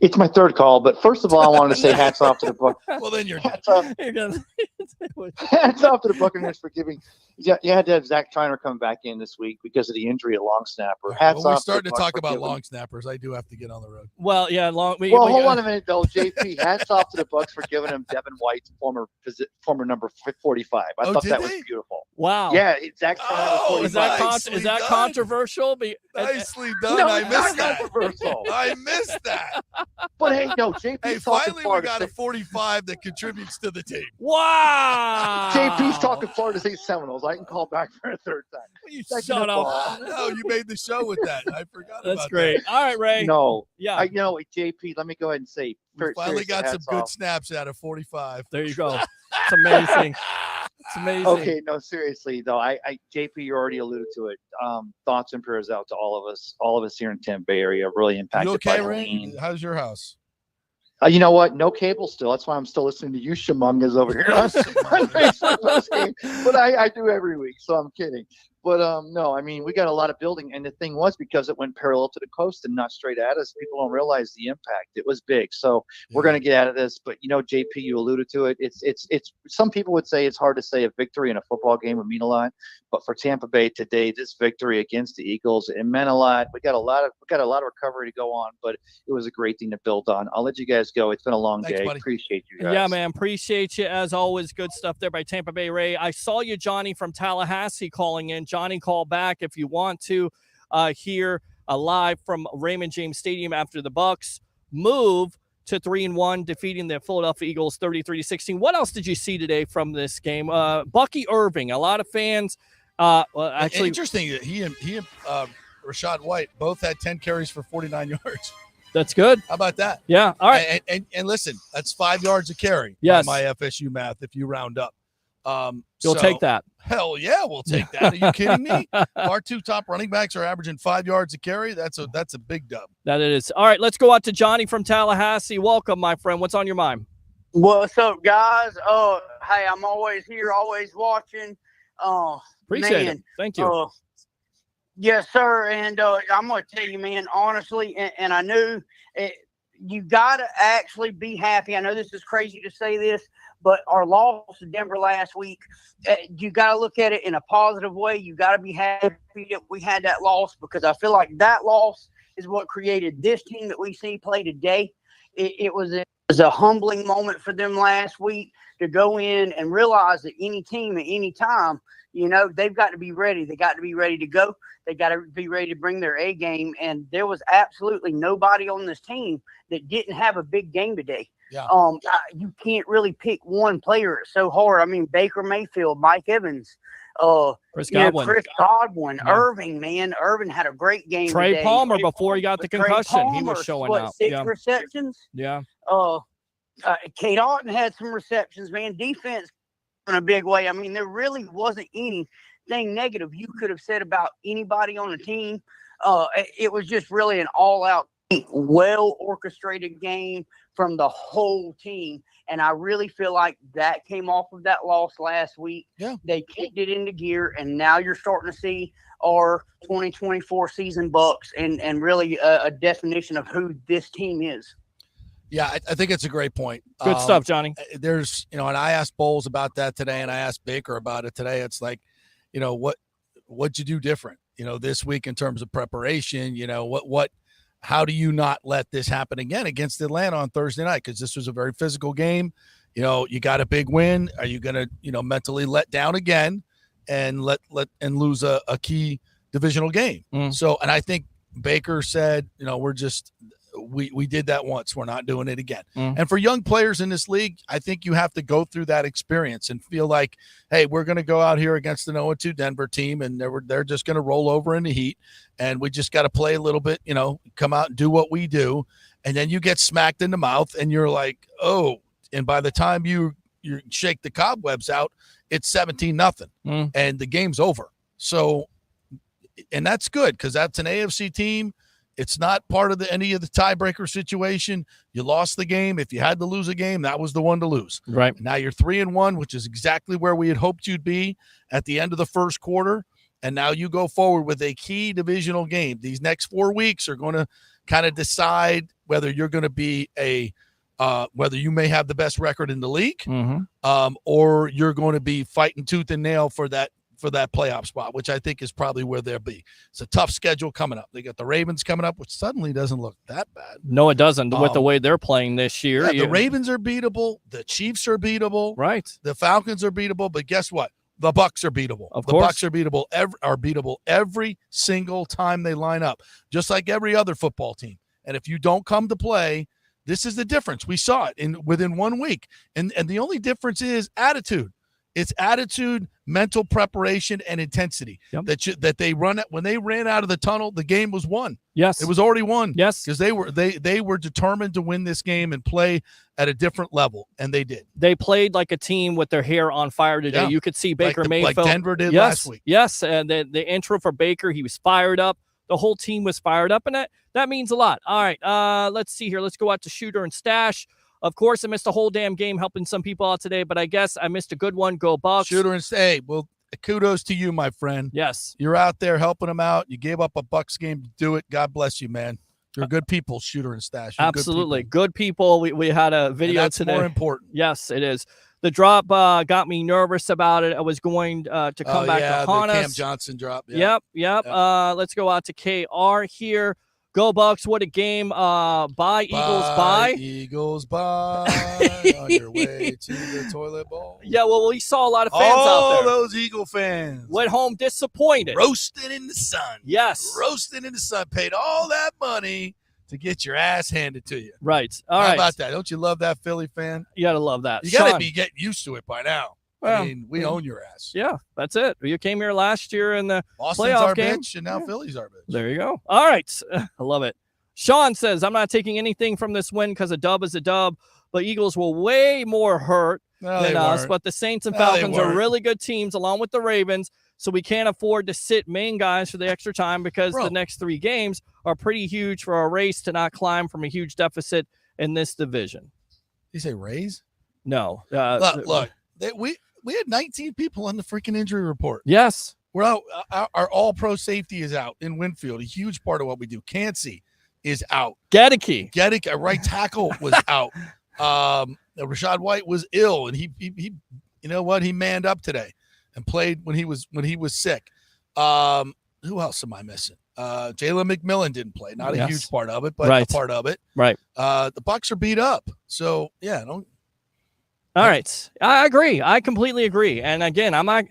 It's my third call, but first of all, I wanted to say hats off to the Bucs. Well, then you're hats off, hats off to the Buccaneers for giving. You had to have Zach Triner come back in this week because of the injury at long snapper. Hats when we off. start to talk about giving, long snappers, I do have to get on the road. Well, yeah, hold on a minute though, JP. Hats off to the Bucs for giving him Devin White, former number 45. I thought that was beautiful. Wow. Yeah, Zach Triner. Is that controversial? Nicely done. No, I missed that. Controversial. I missed that. But hey, no, JP. Hey, finally we got a 45 that contributes to the team. Wow. JP's talking Florida State Seminoles. I can call back for a third time. You shut up. No, you made the show with that. I forgot about that. That's great. All right, Ray. No. Yeah. JP, let me go ahead and say. We finally got some good snaps out of 45. There you go. It's amazing. It's amazing. Okay, no, seriously though. JP, you already alluded to it. Thoughts and prayers out to all of us here in Tampa Bay area. Really impacted. You okay, by Ray? How's your house? You know what? No cable still. That's why I'm still listening to you shamungas over here on Facebook. But I do every week, so I'm kidding. But no, I mean, we got a lot of building, and the thing was because it went parallel to the coast and not straight at us. People don't realize the impact. It was big. So we're going to get out of this. But JP, you alluded to it. It's. Some people would say it's hard to say a victory in a football game would mean a lot, but for Tampa Bay today, this victory against the Eagles, it meant a lot. We got a lot of recovery to go on, but it was a great thing to build on. I'll let you guys go. It's been a long day. Buddy. Appreciate you guys. Yeah, man. Appreciate you as always. Good stuff there by Tampa Bay Ray. I saw you, Johnny, from Tallahassee calling in. Johnny, call back if you want to hear live from Raymond James Stadium after the Bucs move to 3-1, defeating the Philadelphia Eagles 33-16. What else did you see today from this game? Bucky Irving, a lot of fans. Actually, interesting. He and Rashad White both had 10 carries for 49 yards. That's good. How about that? Yeah. All right. And listen, that's 5 yards a carry. Yes. By my FSU math, if you round up. You'll take that. Hell yeah, we'll take that. Are you kidding me? Our two top running backs are averaging 5 yards a carry. That's a big dub. That it is. All right, let's go out to Johnny from Tallahassee. Welcome, my friend. What's on your mind? What's up, guys? Hey, I'm always here, always watching. Appreciate it. Thank you. Yes, sir. And I'm going to tell you, man, honestly, and I knew you got to actually be happy. I know this is crazy to say this, but our loss to Denver last week, you got to look at it in a positive way. You got to be happy that we had that loss, because I feel like that loss is what created this team that we see play today. It was a humbling moment for them last week to go in and realize that any team at any time, they've got to be ready. They got to be ready to go. They got to be ready to bring their A game. And there was absolutely nobody on this team that didn't have a big game today. Yeah. You can't really pick one player. It's so hard. I mean, Baker Mayfield, Mike Evans, Chris Godwin, yeah. Irving, man. Irving had a great game Trey today. Palmer, before he got the concussion, he was showing out. 6 receptions? Yeah. Kate Otten had some receptions, man. Defense in a big way. I mean, there really wasn't anything negative you could have said about anybody on the team. It was just really an all-out, well-orchestrated game from the whole team. And I really feel like that came off of that loss last week. Yeah. They kicked it into gear, and now you're starting to see our 2024 season Bucs and really a definition of who this team is. Yeah, I think it's a great point. Good stuff, Johnny. There's, and I asked Bowles about that today, and I asked Baker about it today. It's like, what'd you do different, this week in terms of preparation? How do you not let this happen again against Atlanta on Thursday night? Because this was a very physical game. You got a big win. Are you going to, mentally let down again and lose a key divisional game? So, and I think Baker said, we did that once. We're not doing it again. And for young players in this league, I think you have to go through that experience and feel like, hey, we're going to go out here against an 0-2 Denver team, and they're just going to roll over in the heat, and we just got to play a little bit, come out and do what we do. And then you get smacked in the mouth, and you're like, oh, and by the time you shake the cobwebs out, it's 17-0, and the game's over. So, and that's good, because that's an AFC team. It's not part of any of the tiebreaker situation. You lost the game. If you had to lose a game, that was the one to lose. Right. Now you're 3-1, which is exactly where we had hoped you'd be at the end of the first quarter. And now you go forward with a key divisional game. These next 4 weeks are going to kind of decide whether you're going to be whether you may have the best record in the league, or you're going to be fighting tooth and nail for that playoff spot, which I think is probably where they'll be. It's a tough schedule coming up. They got the Ravens coming up, which suddenly doesn't look that bad. No, it doesn't. With the way they're playing this year. Yeah, the Ravens are beatable. The Chiefs are beatable. Right. The Falcons are beatable. But guess what? The Bucs are beatable. Of course. The Bucs are beatable every single time they line up, just like every other football team. And if you don't come to play, this is the difference. We saw it within 1 week. And the only difference is attitude. It's attitude, mental preparation, and intensity. Yep. That they run when they ran out of the tunnel, the game was won. Yes. It was already won. Yes. Because they were determined to win this game and play at a different level, and they did. They played like a team with their hair on fire today. Yeah. You could see Baker Mayfield. Like Denver did last week. Yes, and the intro for Baker, he was fired up. The whole team was fired up, and that means a lot. All right, let's see here. Let's go out to Shooter and Stash. Of course, I missed a whole damn game helping some people out today, but I guess I missed a good one. Go Bucs. Shooter and Stash. Well, kudos to you, my friend. Yes. You're out there helping them out. You gave up a Bucs game to do it. God bless you, man. You're good people, Shooter and Stash. You're absolutely. Good people. We had a video that's today. More important. Yes, it is. The drop got me nervous about it. I was going to come back to haunt us. The Cam Johnson drop. Yeah. Yep. Let's go out to KR here. Go Bucs. What a game. Bye, Eagles. Bye. Eagles, bye. On your way to the toilet bowl. Yeah, well, we saw a lot of fans out there. Those Eagle fans. Went home disappointed. Roasting in the sun. Yes. Roasting in the sun. Paid all that money to get your ass handed to you. Right. How about that? Don't you love that Philly fan? You got to love that. You got to be getting used to it by now. Well, I mean, we own your ass. Yeah, that's it. You came here last year in the Boston's playoff our game. bitch, and now Philly's our bitch. There you go. All right. I love it. Sean says, I'm not taking anything from this win because a dub is a dub, but Eagles were way more hurt than us. But the Saints and Falcons are really good teams along with the Ravens, so we can't afford to sit main guys for the extra time because the next 3 games are pretty huge for a race to not climb from a huge deficit in this division. You say raise? No. Look, we had 19 people on the freaking injury report. Yes. We're out. Our all-pro safety is out in Winfield, a huge part of what we do. Cansey is out. Gedeke, a right tackle, was out. Rashad White was ill, and he you know what? He manned up today and played when he was sick. Who else am I missing? Jalen McMillan didn't play. Not a huge part of it, but a part of it. Right. The Bucs are beat up. So, yeah, don't. All right. I agree. I completely agree. And again, I'm not.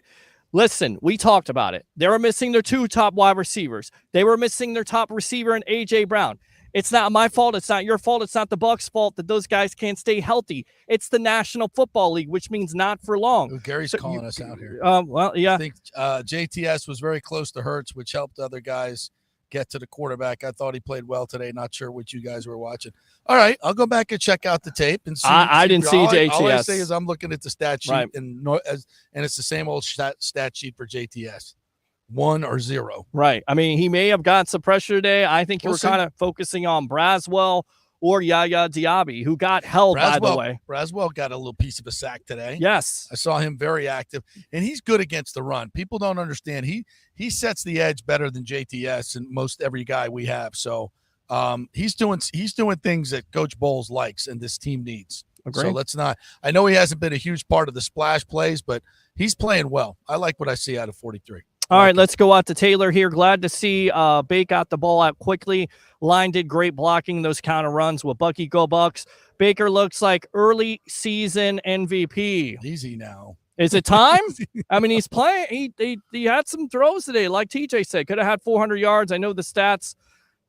Listen, we talked about it. They were missing their 2 top wide receivers. They were missing their top receiver in A.J. Brown. It's not my fault. It's not your fault. It's not the Bucs' fault that those guys can't stay healthy. It's the National Football League, which means not for long. Ooh, Gary's calling us out here. Well, yeah. I think JTS was very close to Hurts, which helped other guys get to the quarterback. I thought he played well today. Not sure what you guys were watching. All right, I'll go back and check out the tape and see. I didn't see JTS. All I say is I'm looking at the stat sheet, and it's the same old stat sheet for JTS. 1 or 0. Right. I mean, he may have got some pressure today. I think you were kind of focusing on Braswell or Yaya Diaby, who got held, by the way. Braswell got a little piece of a sack today. Yes. I saw him very active, and he's good against the run. People don't understand. He sets the edge better than JTS and most every guy we have. So he's doing things that Coach Bowles likes and this team needs. Agreed. So let's not – I know he hasn't been a huge part of the splash plays, but he's playing well. I like what I see out of 43. All right, let's go out to Taylor here. Glad to see Bake got the ball out quickly. Line did great blocking those counter runs with Bucky. Go Bucs. Baker looks like early season MVP. Easy now. Is it time? I mean, he's playing. He had some throws today, like TJ said. Could have had 400 yards. I know the stats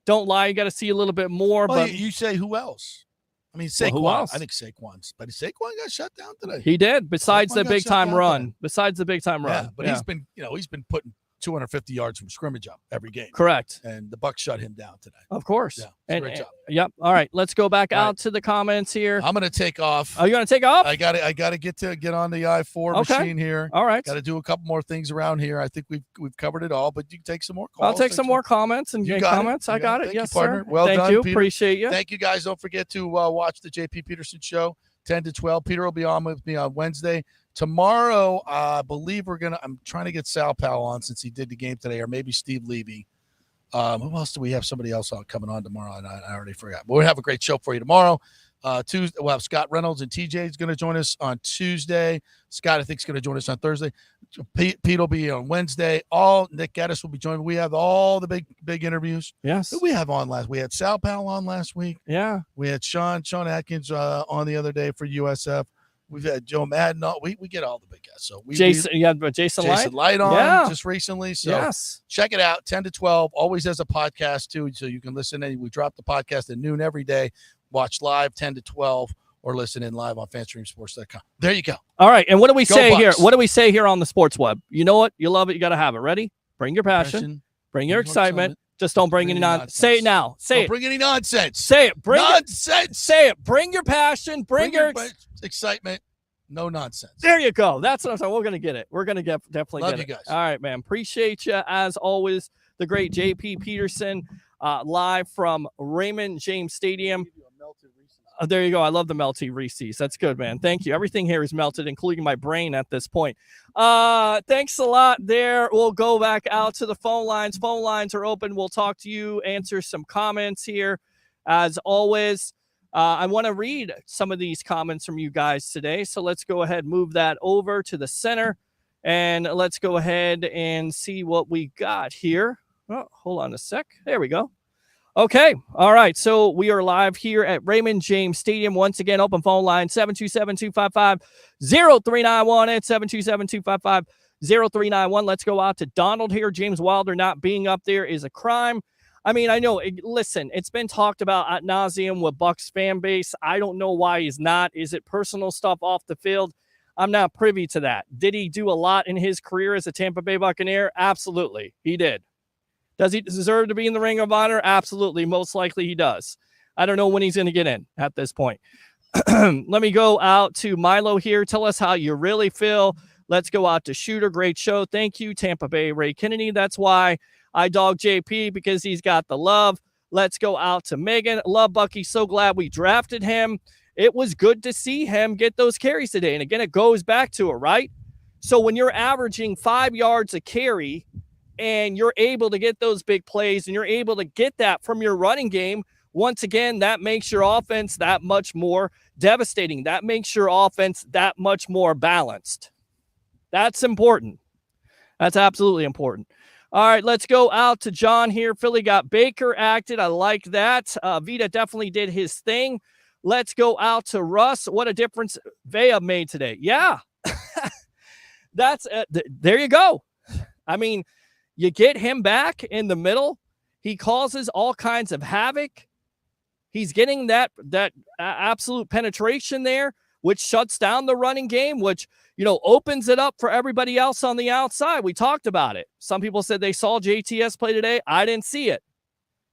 don't lie. You got to see a little bit more. Well, but you say who else? I mean, Saquon. Who else? I think Saquon's. But Saquon got shut down today. He did. Besides Saquon the got big shut time down run. today. Besides the big time run. Yeah, but he's been putting 250 yards from scrimmage up every game. Correct. And the Bucs shut him down today. Of course. Yeah, great job. Yep. All right. Let's go back out to the comments here. I'm going to take off. Are you going to take off? I got to get on the I-4 machine here. All right. Got to do a couple more things around here. I think we've covered it all, but you can take some more calls. I'll take some more comments and comments. I got it. Thank Yes, you, partner. sir. Well Thank done, you. Peter. Appreciate you. Thank you, guys. Don't forget to watch the JP Peterson Show, 10 to 12. Peter will be on with me on Wednesday. Tomorrow, I believe I'm trying to get Sal Powell on since he did the game today, or maybe Steve Levy. Who else do we have? Somebody else coming on tomorrow, and I already forgot. But we'll have a great show for you tomorrow. Tuesday, we'll have Scott Reynolds and TJ is going to join us on Tuesday. Scott, I think, is going to join us on Thursday. Pete will be on Wednesday. Nick Gaddis will be joining. We have all the big interviews. Yes. Who we have on last? We had Sal Powell on last week. Yeah. We had Sean Atkins on the other day for USF. We've had Joe Madden. We get all the big guys. So Jason Light on just recently. So yes. Check it out. 10 to 12. Always has a podcast too, so you can listen in. We drop the podcast at noon every day. Watch live 10 to 12 or listen in live on fanstreamsports.com. There you go. All right. And what do we say Bucs. here? What do we say here on the Sports Web? You know what? You love it. You got to have it. Ready? Bring your passion. Bring your excitement. Just don't bring any nonsense. Say it now. Don't bring any nonsense. Say it. Bring nonsense. Say it. Bring your passion. Bring your excitement. No nonsense. There you go. That's what I'm saying. We're going to get it. We're going to definitely Love get you it. guys. All right, man. Appreciate you as always. The great JP Peterson live from Raymond James Stadium. There you go. I love the melty Reese's. That's good, man. Thank you. Everything here is melted, including my brain at this point. Thanks a lot there. We'll go back out to the phone lines. Phone lines are open. We'll talk to you, answer some comments here. As always, I want to read some of these comments from you guys today. So let's go ahead and move that over to the center. And let's go ahead and see what we got here. Oh, hold on a sec. There we go. Okay. All right. So we are live here at Raymond James Stadium. Once again, open phone line 727-255-0391 at 727-255-0391. Let's go out to Donald here. James Wilder not being up there is a crime. I mean, I know, listen, it's been talked about ad nauseum with Bucs fan base. I don't know why he's not. Is it personal stuff off the field? I'm not privy to that. Did he do a lot in his career as a Tampa Bay Buccaneer? Absolutely. He did. Does he deserve to be in the Ring of Honor? Absolutely. Most likely he does. I don't know when he's going to get in at this point. Let me go out to Milo here. Tell us how you really feel. Let's go out to Shooter. Great show. Thank you, Tampa Bay Ray Kennedy. That's why I dog JP, because he's got the love. Let's go out to Megan. Love Bucky. So glad we drafted him. It was good to see him get those carries today. And again, it goes back to it, right? So when you're averaging 5 yards a carry and you're able to get those big plays and you're able to get that from your running game, once again, that makes your offense that much more devastating. That makes your offense that much more balanced. That's important. That's absolutely important. All right, let's go out to John here. Philly got Baker acted. I like that. Vita definitely did his thing. Let's go out to Russ. What a difference Vea made today. Yeah. That's there you go. I mean, you get him back in the middle. He causes all kinds of havoc. He's getting that absolute penetration there, which shuts down the running game, which, opens it up for everybody else on the outside. We talked about it. Some people said they saw JTS play today. I didn't see it.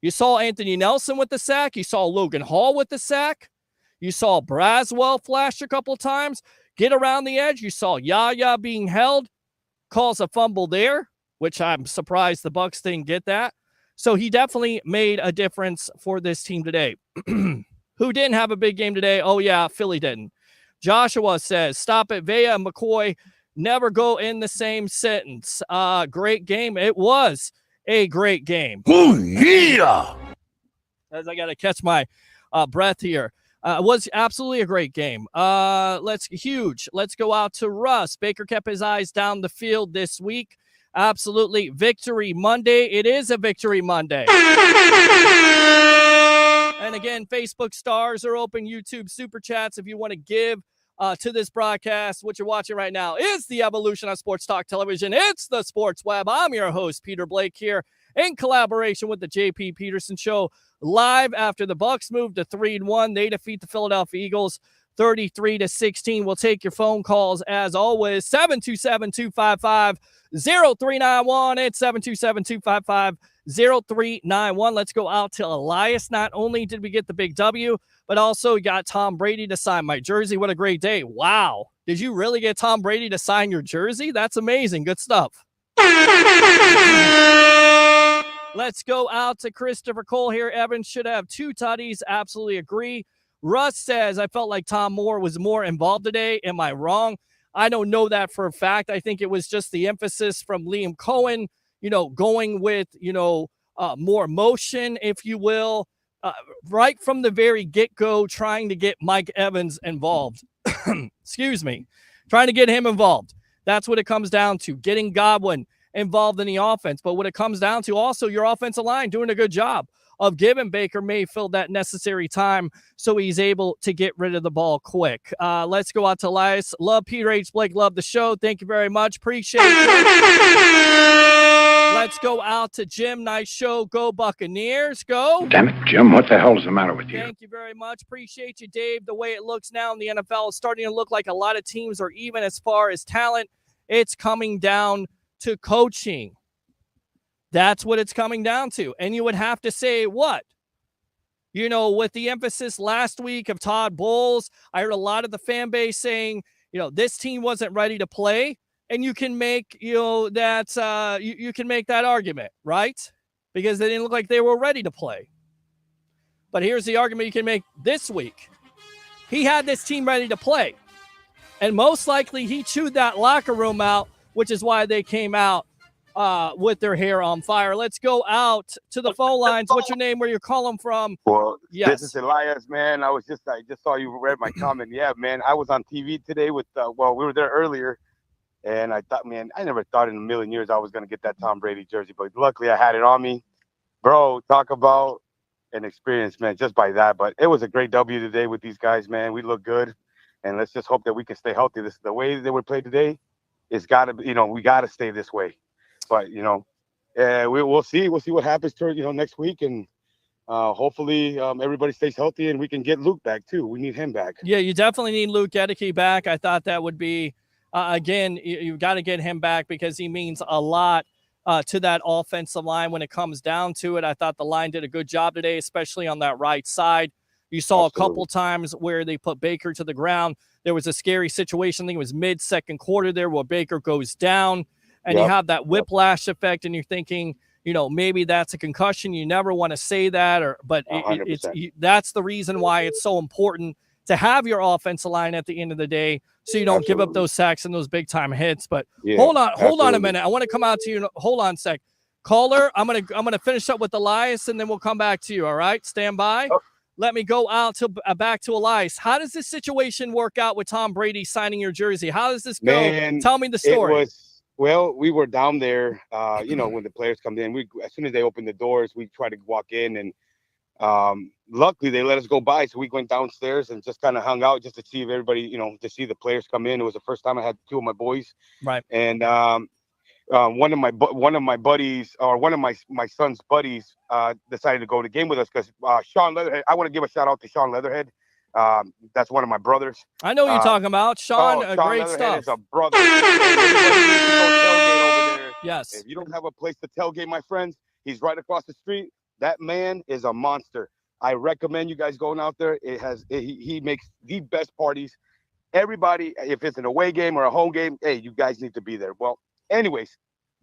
You saw Anthony Nelson with the sack. You saw Logan Hall with the sack. You saw Braswell flash a couple times, get around the edge. You saw Yaya being held, cause a fumble there, which I'm surprised the Bucs didn't get that. So he definitely made a difference for this team today. Who didn't have a big game today? Oh, yeah, Philly didn't. Joshua says, stop it. Vea and McCoy never go in the same sentence. Great game. It was a great game. Oh, yeah. As I got to catch my breath here. It was absolutely a great game. Let's go out to Russ. Baker kept his eyes down the field this week. Absolutely. Victory Monday. It is a Victory Monday. And again, Facebook stars are open, YouTube super chats. If you want to give to this broadcast, what you're watching right now is the evolution of sports talk television. It's the Sports Web. I'm your host, Peter Blake, here in collaboration with the JP Peterson Show, live after the Bucs move to 3-1. They defeat the Philadelphia Eagles 33-16. We'll take your phone calls as always. 727-255-0391. It's 727-255-0391. Let's go out to Elias. Not only did we get the big W, but also we got Tom Brady to sign my jersey. What a great day. Wow. Did you really get Tom Brady to sign your jersey? That's amazing. Good stuff. Let's go out to Christopher Cole here. Evans should have 2 tutties. Absolutely agree. Russ says, I felt like Tom Moore was more involved today. Am I wrong? I don't know that for a fact. I think it was just the emphasis from Liam Cohen, going with, more motion, if you will, right from the very get-go, trying to get Mike Evans involved. Excuse me. Trying to get him involved. That's what it comes down to, getting Godwin involved in the offense. But what it comes down to also, your offensive line doing a good job of giving Baker Mayfield that necessary time so he's able to get rid of the ball quick. Let's go out to Elias. Love Peter H. Blake. Love the show. Thank you very much. Appreciate it. Let's go out to Jim. Nice show. Go Buccaneers. Go. Damn it, Jim. What the hell is the matter with you? Thank you very much. Appreciate you, Dave. The way it looks now in the NFL is starting to look like a lot of teams are even as far as talent. It's coming down to coaching. That's what it's coming down to. And you would have to say what? With the emphasis last week of Todd Bowles, I heard a lot of the fan base saying, this team wasn't ready to play. And you can make, that you can make that argument, right? Because they didn't look like they were ready to play. But here's the argument you can make this week. He had this team ready to play. And most likely he chewed that locker room out, which is why they came out with their hair on fire. Let's go out to the phone lines. What's your name? Where you're calling from? Well, yes. This is Elias, man. I just saw you read my comment. Yeah, man. I was on TV today with, we were there earlier, and I thought, man, I never thought in a million years I was going to get that Tom Brady jersey, but luckily I had it on me. Bro, talk about an experience, man, just by that. But it was a great W today with these guys, man. We look good, and let's just hope that we can stay healthy. The way they would play today, it's got to, we got to stay this way. But, we'll see. We'll see what happens next week. And hopefully everybody stays healthy and we can get Luke back, too. We need him back. Yeah, you definitely need Luke Gedeke back. I thought that would be, again, you've got to get him back because he means a lot to that offensive line when it comes down to it. I thought the line did a good job today, especially on that right side. You saw a couple times where they put Baker to the ground. There was a scary situation. I think it was mid-second quarter there where Baker goes down. And you have that whiplash effect, and you're thinking, maybe that's a concussion. You never want to say that, but that's the reason why it's so important to have your offensive line at the end of the day, so you don't give up those sacks and those big time hits. But hold on a minute. I want to come out to you. Hold on a sec, caller. I'm gonna finish up with Elias, and then we'll come back to you. All right, stand by. Oh. Let me go out to back to Elias. How does this situation work out with Tom Brady signing your jersey? How does this go? Man, tell me the story. Well, we were down there, when the players come in. As soon as they opened the doors, we tried to walk in, and luckily they let us go by. So we went downstairs and just kind of hung out just to see if everybody, to see the players come in. It was the first time I had two of my boys, right? And one of my buddies, or one of my son's buddies, decided to go to the game with us because Sean Leatherhead. I want to give a shout out to Sean Leatherhead. That's one of my brothers. I know who you're talking about. Sean, Sean great Leatherhead stuff. Is a brother. Over there. Yes. If you don't have a place to tailgate, my friends, he's right across the street. That man is a monster. I recommend you guys going out there. He makes the best parties. Everybody, if it's an away game or a home game, hey, you guys need to be there. Well, anyways,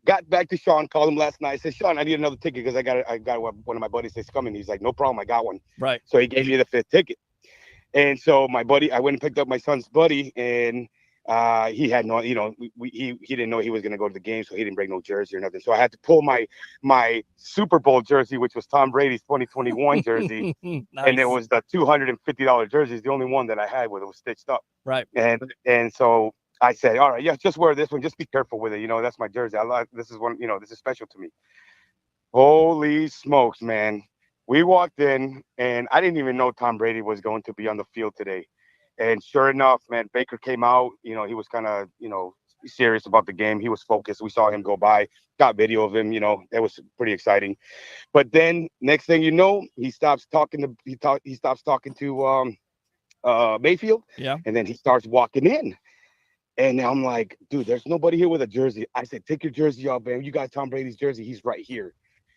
got back to Sean, called him last night. I said, Sean, I need another ticket because I got one of my buddies that's coming. He's like, no problem, I got one. Right. So he gave me the fifth ticket. And so my buddy, I went and picked up my son's buddy, and he had no, he didn't know he was going to go to the game, so he didn't bring no jersey or nothing. So I had to pull my Super Bowl jersey, which was Tom Brady's 2021 jersey. Nice. And it was the $250 jersey. It's the only one that I had where it was stitched up. Right. And so I said, all right, yeah, just wear this one. Just be careful with it. That's my jersey. This is one, this is special to me. Holy smokes, man. We walked in, and I didn't even know Tom Brady was going to be on the field today. And sure enough, man, Baker came out. He was kind of, serious about the game. He was focused. We saw him go by, got video of him. That was pretty exciting. But then next thing you know, he stops talking to Mayfield. Yeah. And then he starts walking in. And I'm like, dude, there's nobody here with a jersey. I said, take your jersey off, man. You got Tom Brady's jersey. He's right here.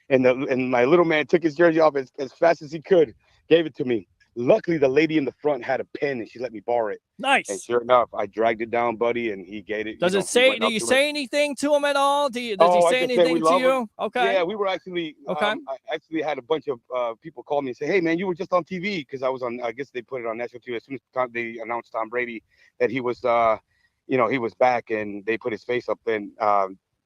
And my little man took his jersey off as fast as he could, gave it to me. Luckily, the lady in the front had a pen, and she let me borrow it. Nice. And sure enough, I dragged it down, buddy, and he gave it. Do you say anything to him at all? Does he say anything to you? Him. Okay. Yeah, we were actually. Okay. I actually had a bunch of people call me and say, "Hey, man, you were just on TV," because I was on. I guess they put it on national TV as soon as they announced Tom Brady that he was he was back and they put his face up. Then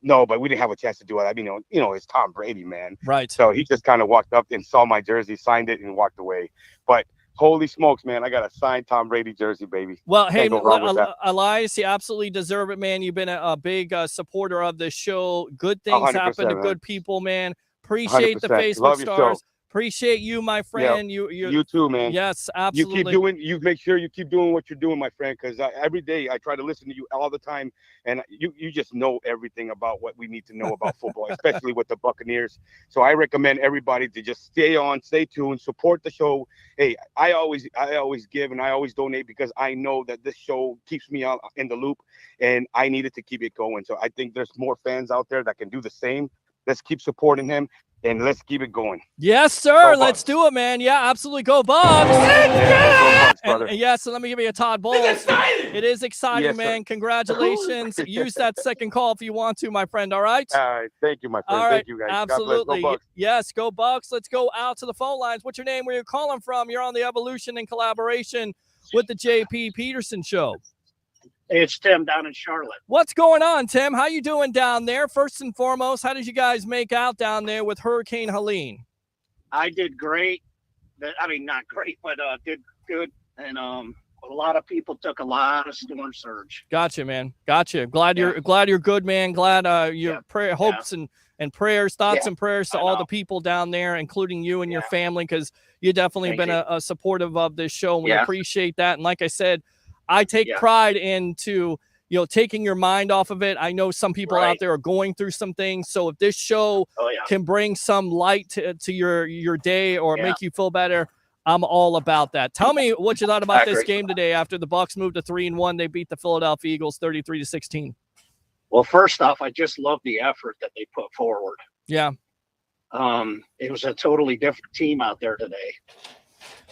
no, but we didn't have a chance to do it. I mean, it's Tom Brady, man. Right. So he just kind of walked up and saw my jersey, signed it, and walked away. But holy smokes, man, I got a signed Tom Brady jersey, baby. Well, hey, Elias, you absolutely deserve it, man. You've been a big supporter of this show. Good things happen to good people, man. Appreciate 100%. the Facebook Love your stars. show. Appreciate you, my friend. Yeah. You too, man. Yes, absolutely. You make sure you keep doing what you're doing, my friend, because every day I try to listen to you all the time, and you just know everything about what we need to know about football, especially with the Buccaneers. So I recommend everybody to just stay tuned, support the show. Hey, I always give and I always donate because I know that this show keeps me in the loop, and I needed to keep it going. So I think there's more fans out there that can do the same. Let's keep supporting him. And let's keep it going. Yes, sir. Let's do it, man. Yeah, absolutely. Go Bucs. Yeah, go Bucs, brother. And yes, and let me give you a Todd Bowles. It is exciting, yes, man. Sir. Congratulations. Use that second call if you want to, my friend. All right? All right. Thank you, my friend. All right. Thank you, guys. Absolutely. God bless. Go Bucs. Yes, go Bucs. Let's go out to the phone lines. What's your name? Where you're calling from? You're on the Evolution in collaboration with the JP Peterson Show. It's Tim down in Charlotte. What's going on, Tim? How you doing down there? First and foremost, how did you guys make out down there with Hurricane Helene? I did great. I mean, not great, but did good. And a lot of people took a lot of storm surge. Gotcha, man. Gotcha. Glad you're good, man. Glad your prayer, hopes and prayers, thoughts and prayers to all the people down there, including you and your family, because you definitely been a supportive of this show. And we appreciate that. And like I said, I take pride into, taking your mind off of it. I know some people out there are going through some things. So if this show can bring some light to your day or make you feel better, I'm all about that. Tell me what you thought about this game today after the Bucs moved to 3-1. They beat the Philadelphia Eagles 33-16. Well, first off, I just love the effort that they put forward. Yeah. It was a totally different team out there today.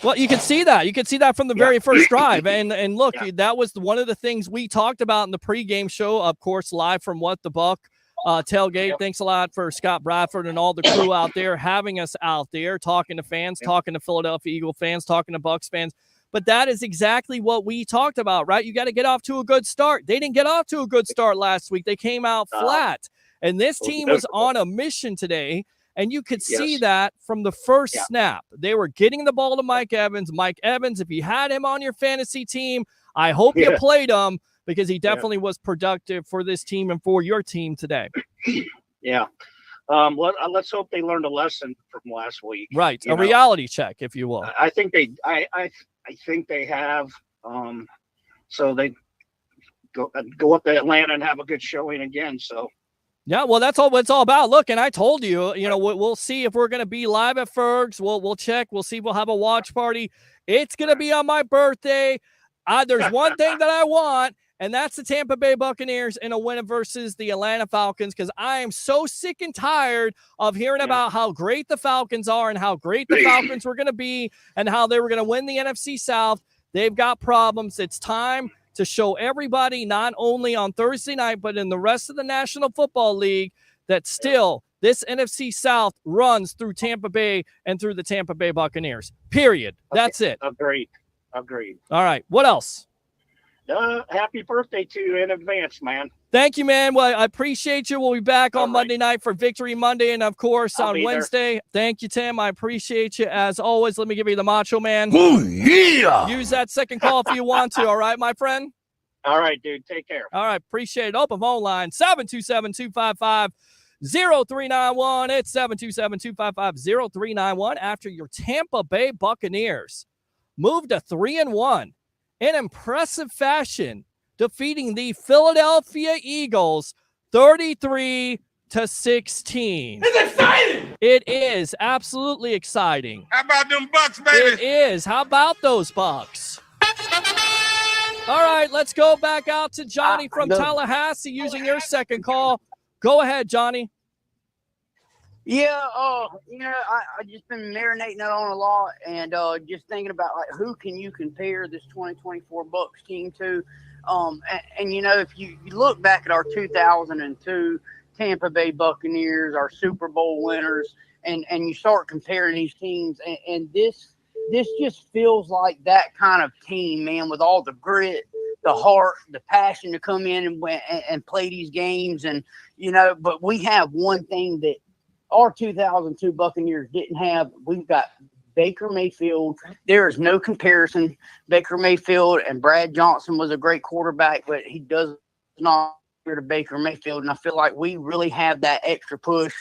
Well, you can see that. You can see that from the very first drive. And look, that was one of the things we talked about in the pregame show, of course, live from What the Buck tailgate. Thanks a lot for Scott Bradford and all the crew out there having us out there, talking to fans, talking to Philadelphia Eagle fans, talking to Bucs fans. But that is exactly what we talked about, right? You got to get off to a good start. They didn't get off to a good start last week. They came out flat. And this team was on a mission today. And you could see that from the first snap. They were getting the ball to Mike Evans. Mike Evans, if you had him on your fantasy team, I hope you played him because he definitely was productive for this team and for your team today. Yeah. Let's hope they learned a lesson from last week. Right. A reality check, if you will. I think they think they have. So they go up to Atlanta and have a good showing again. So. Yeah, well, that's all it's all about. Look, and I told you, we'll see if we're going to be live at Ferg's. We'll check. We'll see. We'll have a watch party. It's going to be on my birthday. There's one thing that I want, and that's the Tampa Bay Buccaneers in a win versus the Atlanta Falcons, because I am so sick and tired of hearing about how great the Falcons are and how great the Falcons were going to be and how they were going to win the NFC South. They've got problems. It's time to show everybody, not only on Thursday night, but in the rest of the National Football League, that still this NFC South runs through Tampa Bay and through the Tampa Bay Buccaneers. Period. That's it. Agreed. All right. What else? Happy birthday to you in advance, man. Thank you, man. Well, I appreciate you. We'll be back on Monday night for Victory Monday and, of course, on Wednesday. There. Thank you, Tim. I appreciate you. As always, let me give you the Macho Man. Oh, yeah. Use that second call if you want to, all right, my friend? All right, dude. Take care. All right. Appreciate it. Open phone line, 727-255-0391. It's 727-255-0391 after your Tampa Bay Buccaneers moved to 3-1 in impressive fashion, defeating the Philadelphia Eagles 33-16. It's exciting. It is absolutely exciting. How about them Bucs, baby? It is. How about those Bucs? All right, let's go back out to Johnny from Tallahassee using your second call. Go ahead, Johnny. Yeah, I just been marinating on a lot and just thinking about who can you compare this 2024 Bucs team to. And if you look back at our 2002 Tampa Bay Buccaneers, our Super Bowl winners, and you start comparing these teams, and this just feels like that kind of team, man, with all the grit, the heart, the passion to come in and play these games. And, but we have one thing that our 2002 Buccaneers didn't have. We've got Baker Mayfield. There is no comparison. Baker Mayfield and Brad Johnson was a great quarterback, but he does not compare to Baker Mayfield. And I feel like we really have that extra push,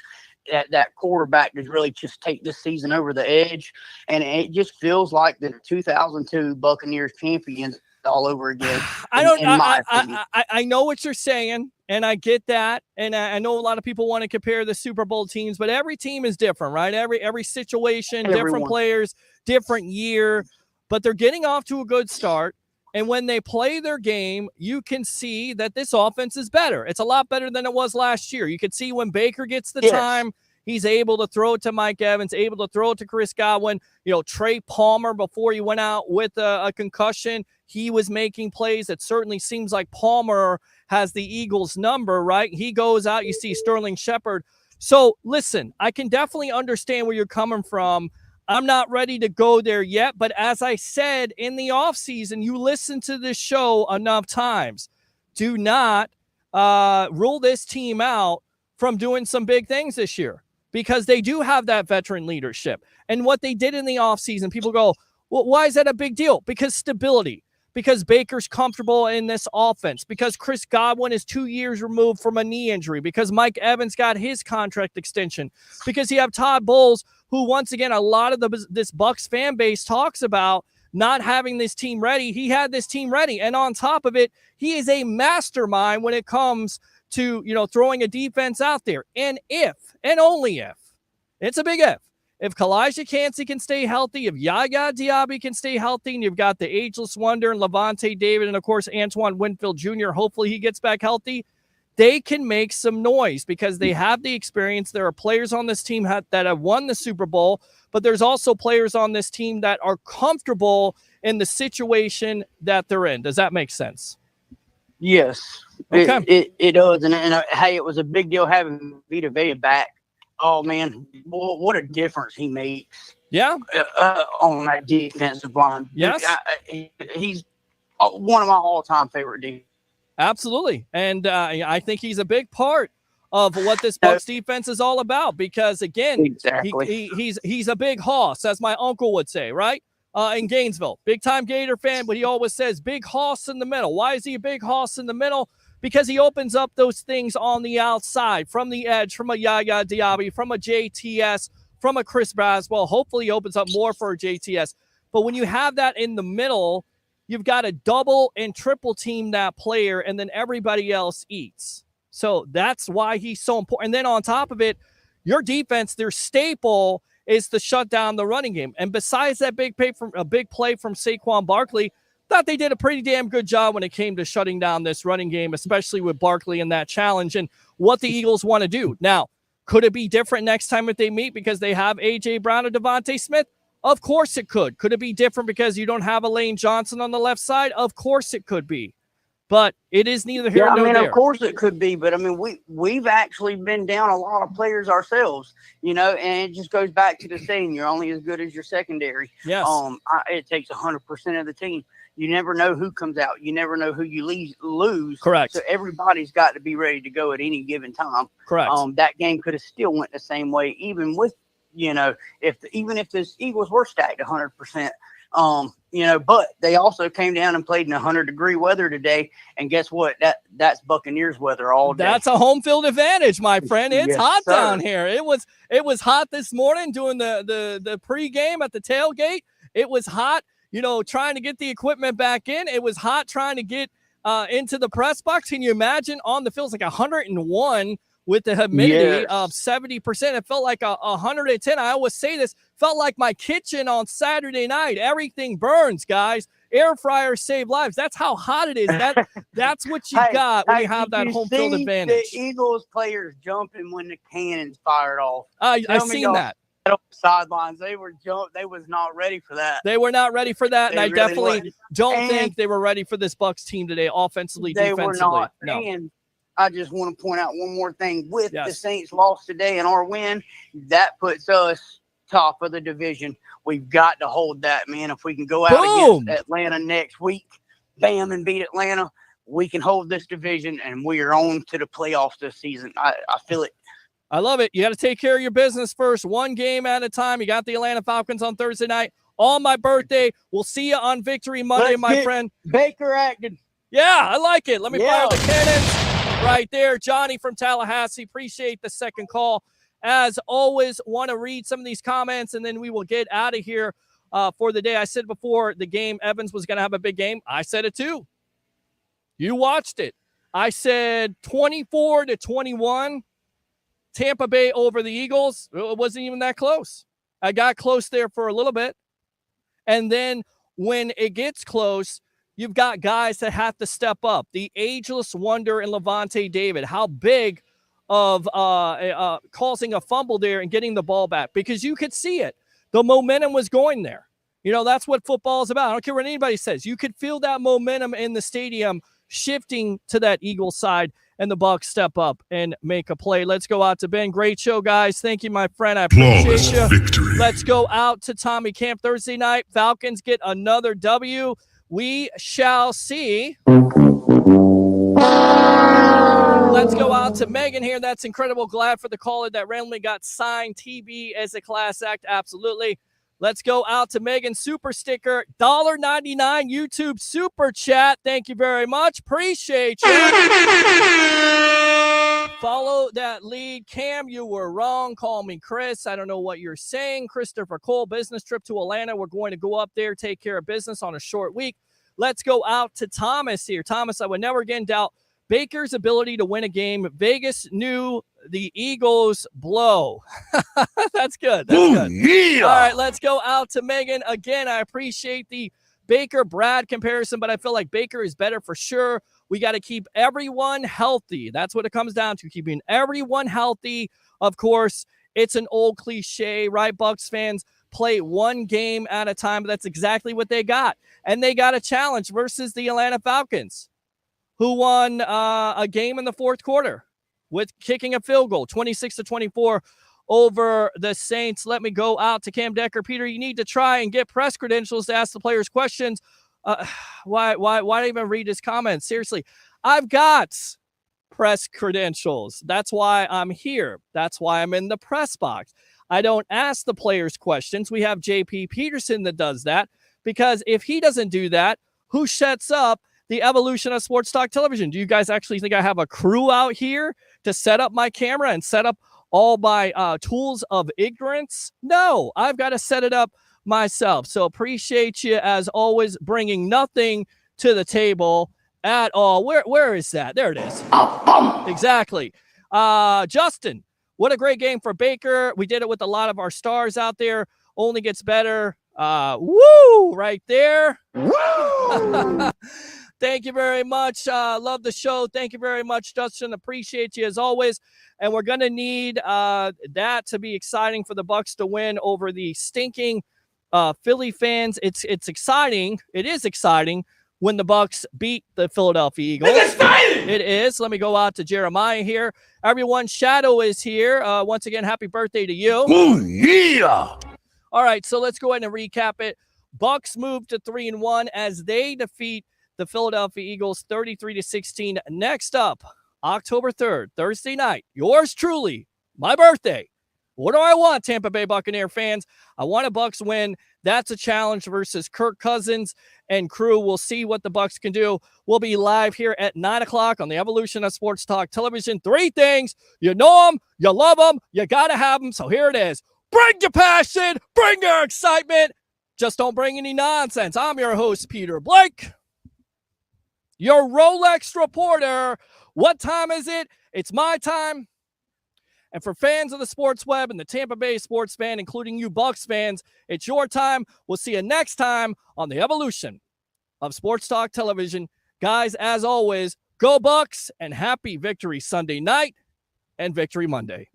that quarterback to really just take this season over the edge. And it just feels like the 2002 Buccaneers champions all over again. I know what you're saying, and I get that. And I know a lot of people want to compare the Super Bowl teams, but every team is different, right? Every situation, different players, different year, but they're getting off to a good start. And when they play their game, you can see that this offense is better. It's a lot better than it was last year. You can see when Baker gets the time, he's able to throw it to Mike Evans, able to throw it to Chris Godwin. Trey Palmer, before he went out with a concussion, he was making plays. It certainly seems like Palmer has the Eagles' number, right? He goes out, you see Sterling Shepard. So, listen, I can definitely understand where you're coming from. I'm not ready to go there yet, but as I said in the offseason, you listen to this show enough times. Do not rule this team out from doing some big things this year, because they do have that veteran leadership. And what they did in the offseason, people go, well, why is that a big deal? Because stability. Because Baker's comfortable in this offense, because Chris Godwin is 2 years removed from a knee injury, because Mike Evans got his contract extension, because you have Todd Bowles, who, once again, a lot of this Bucs fan base talks about not having this team ready. He had this team ready. And on top of it, he is a mastermind when it comes to, throwing a defense out there. And if, and only if, it's a big if Kalijah Kancey can stay healthy, if Yaya Diaby can stay healthy, and you've got the ageless wonder and Levante David, and of course Antoine Winfield Jr., hopefully he gets back healthy, they can make some noise because they have the experience. There are players on this team that have won the Super Bowl, but there's also players on this team that are comfortable in the situation that they're in. Does that make sense? Yes, okay. It does. And hey, it was a big deal having Vita Vea back. Oh, man, what a difference he makes. Yeah. On that defensive line. Yes. He's one of my all-time favorite defenses. Absolutely. And I think he's a big part of what this Bucs defense is all about because, again, he's a big hoss, as my uncle would say, right? In Gainesville. Big-time Gator fan, but he always says big hoss in the middle. Why is he a big hoss in the middle? Because he opens up those things on the outside, from the edge, from a Yaya Diaby, from a JTS, from a Chris Braswell. Hopefully he opens up more for a JTS. But when you have that in the middle, you've got to double and triple team that player, and then everybody else eats. So that's why he's so important. And then on top of it, your defense, their staple is to shut down the running game. And besides that big play from Saquon Barkley, thought they did a pretty damn good job when it came to shutting down this running game, especially with Barkley in that challenge and what the Eagles want to do. Now, could it be different next time if they meet because they have A.J. Brown or Devontae Smith? Of course it could. Could it be different because you don't have a Lane Johnson on the left side? Of course it could be. But it is neither here nor there. Of course it could be. But, we've actually been down a lot of players ourselves, and it just goes back to the saying, you're only as good as your secondary. Yes. It takes 100% of the team. You never know who comes out. You never know who you lose. Correct. So everybody's got to be ready to go at any given time. Correct. That game could have still went the same way, even with, if the Eagles were stacked 100%. But they also came down and played in 100-degree weather today. And guess what? That's Buccaneers weather all day. That's a home field advantage, my friend. It's hot down here. It was hot this morning doing the pregame at the tailgate. It was hot, trying to get the equipment back in. It was hot trying to get into the press box. Can you imagine on the field? It's like 101 with the humidity of 70%. It felt like 110. I always say this, felt like my kitchen on Saturday night. Everything burns, guys. Air fryers save lives. That's how hot it is. That's what you got when you have that home field advantage. The Eagles players jumping when the cannons fired off. I've seen that. Sidelines, they was not ready for that. They were not ready for that, and I definitely don't think they were ready for this Bucs team today, offensively, defensively. They were not. No. And I just want to point out one more thing. With the Saints loss today and our win, that puts us top of the division. We've got to hold that, man. If we can go out against Atlanta next week, bam, and beat Atlanta, we can hold this division, and we are on to the playoffs this season. I feel it. I love it. You got to take care of your business first, one game at a time. You got the Atlanta Falcons on Thursday night. On my birthday, we'll see you on Victory Monday, my friend. Baker acted. Yeah, I like it. Let me fire the cannons right there. Johnny from Tallahassee, appreciate the second call. As always, want to read some of these comments, and then we will get out of here for the day. I said before the game, Evans was going to have a big game. I said it too. You watched it. I said 24-21. Tampa Bay over the Eagles. It wasn't even that close. I got close there for a little bit. And then when it gets close, you've got guys that have to step up. The ageless wonder in Levante David. How big of causing a fumble there and getting the ball back, because you could see it. The momentum was going there. You know, that's what football is about. I don't care what anybody says. You could feel that momentum in the stadium shifting to that Eagle side, and the Bucs step up and make a play. Let's go out to Ben. Great show, guys. Thank you, my friend. I appreciate you. Victory. Let's go out to Tommy Camp Thursday night. Falcons get another W. We shall see. Let's go out to Megan here. That's incredible. Glad for the caller that randomly got signed TV as a class act. Absolutely. Let's go out to Megan. Super sticker, $1.99 YouTube super chat. Thank you very much. Appreciate you. Follow that lead. Cam, you were wrong. Call me Chris. I don't know what you're saying. Christopher Cole, business trip to Atlanta. We're going to go up there, take care of business on a short week. Let's go out to Thomas here. Thomas, I would never again doubt Baker's ability to win a game. Vegas knew the Eagles blow. That's good. That's good. Yeah. All right, let's go out to Megan. Again, I appreciate the Baker-Brad comparison, but I feel like Baker is better for sure. We got to keep everyone healthy. That's what it comes down to, keeping everyone healthy. Of course, it's an old cliche, right, Bucs fans? Play one game at a time, but that's exactly what they got. And they got a challenge versus the Atlanta Falcons, who won a game in the fourth quarter with kicking a field goal, 26-24 over the Saints. Let me go out to Cam Decker. Peter, you need to try and get press credentials to ask the players questions. Why even read his comments? Seriously, I've got press credentials. That's why I'm here. That's why I'm in the press box. I don't ask the players questions. We have JP Peterson that does that, because if he doesn't do that, who sets up the evolution of sports talk television? Do you guys actually think I have a crew out here to set up my camera and set up all my tools of ignorance? No, I've got to set it up myself. So appreciate you, as always, bringing nothing to the table at all. Where is that? There it is. Exactly. Justin, what a great game for Baker. We did it with a lot of our stars out there. Only gets better. Woo! Right there. Woo! Thank you very much. Love the show. Thank you very much, Justin. Appreciate you as always. And we're going to need that to be exciting for the Bucs to win over the stinking Philly fans. It's exciting. It is exciting when the Bucs beat the Philadelphia Eagles. It's exciting! It is. Let me go out to Jeremiah here. Everyone, Shadow is here. Once again, happy birthday to you. Oh, yeah. All right, so let's go ahead and recap it. Bucs move to 3-1 as they defeat the Philadelphia Eagles 33-16. Next up, October 3rd, Thursday night, yours truly, my birthday. What do I want, Tampa Bay Buccaneer fans? I want a Bucs win. That's a challenge versus Kirk Cousins and crew. We'll see what the Bucs can do. We'll be live here at 9 o'clock on the Evolution of Sports Talk Television. 3 things. You know them, you love them, you got to have them. So here it is. Bring your passion, bring your excitement. Just don't bring any nonsense. I'm your host, Peter Blake, your Rolex reporter. What time is it? It's my time. And for fans of the sports web and the Tampa Bay sports fan, including you Bucs fans, it's your time. We'll see you next time on the Evolution of Sports Talk Television. Guys, as always, go Bucs and happy Victory Sunday night and Victory Monday.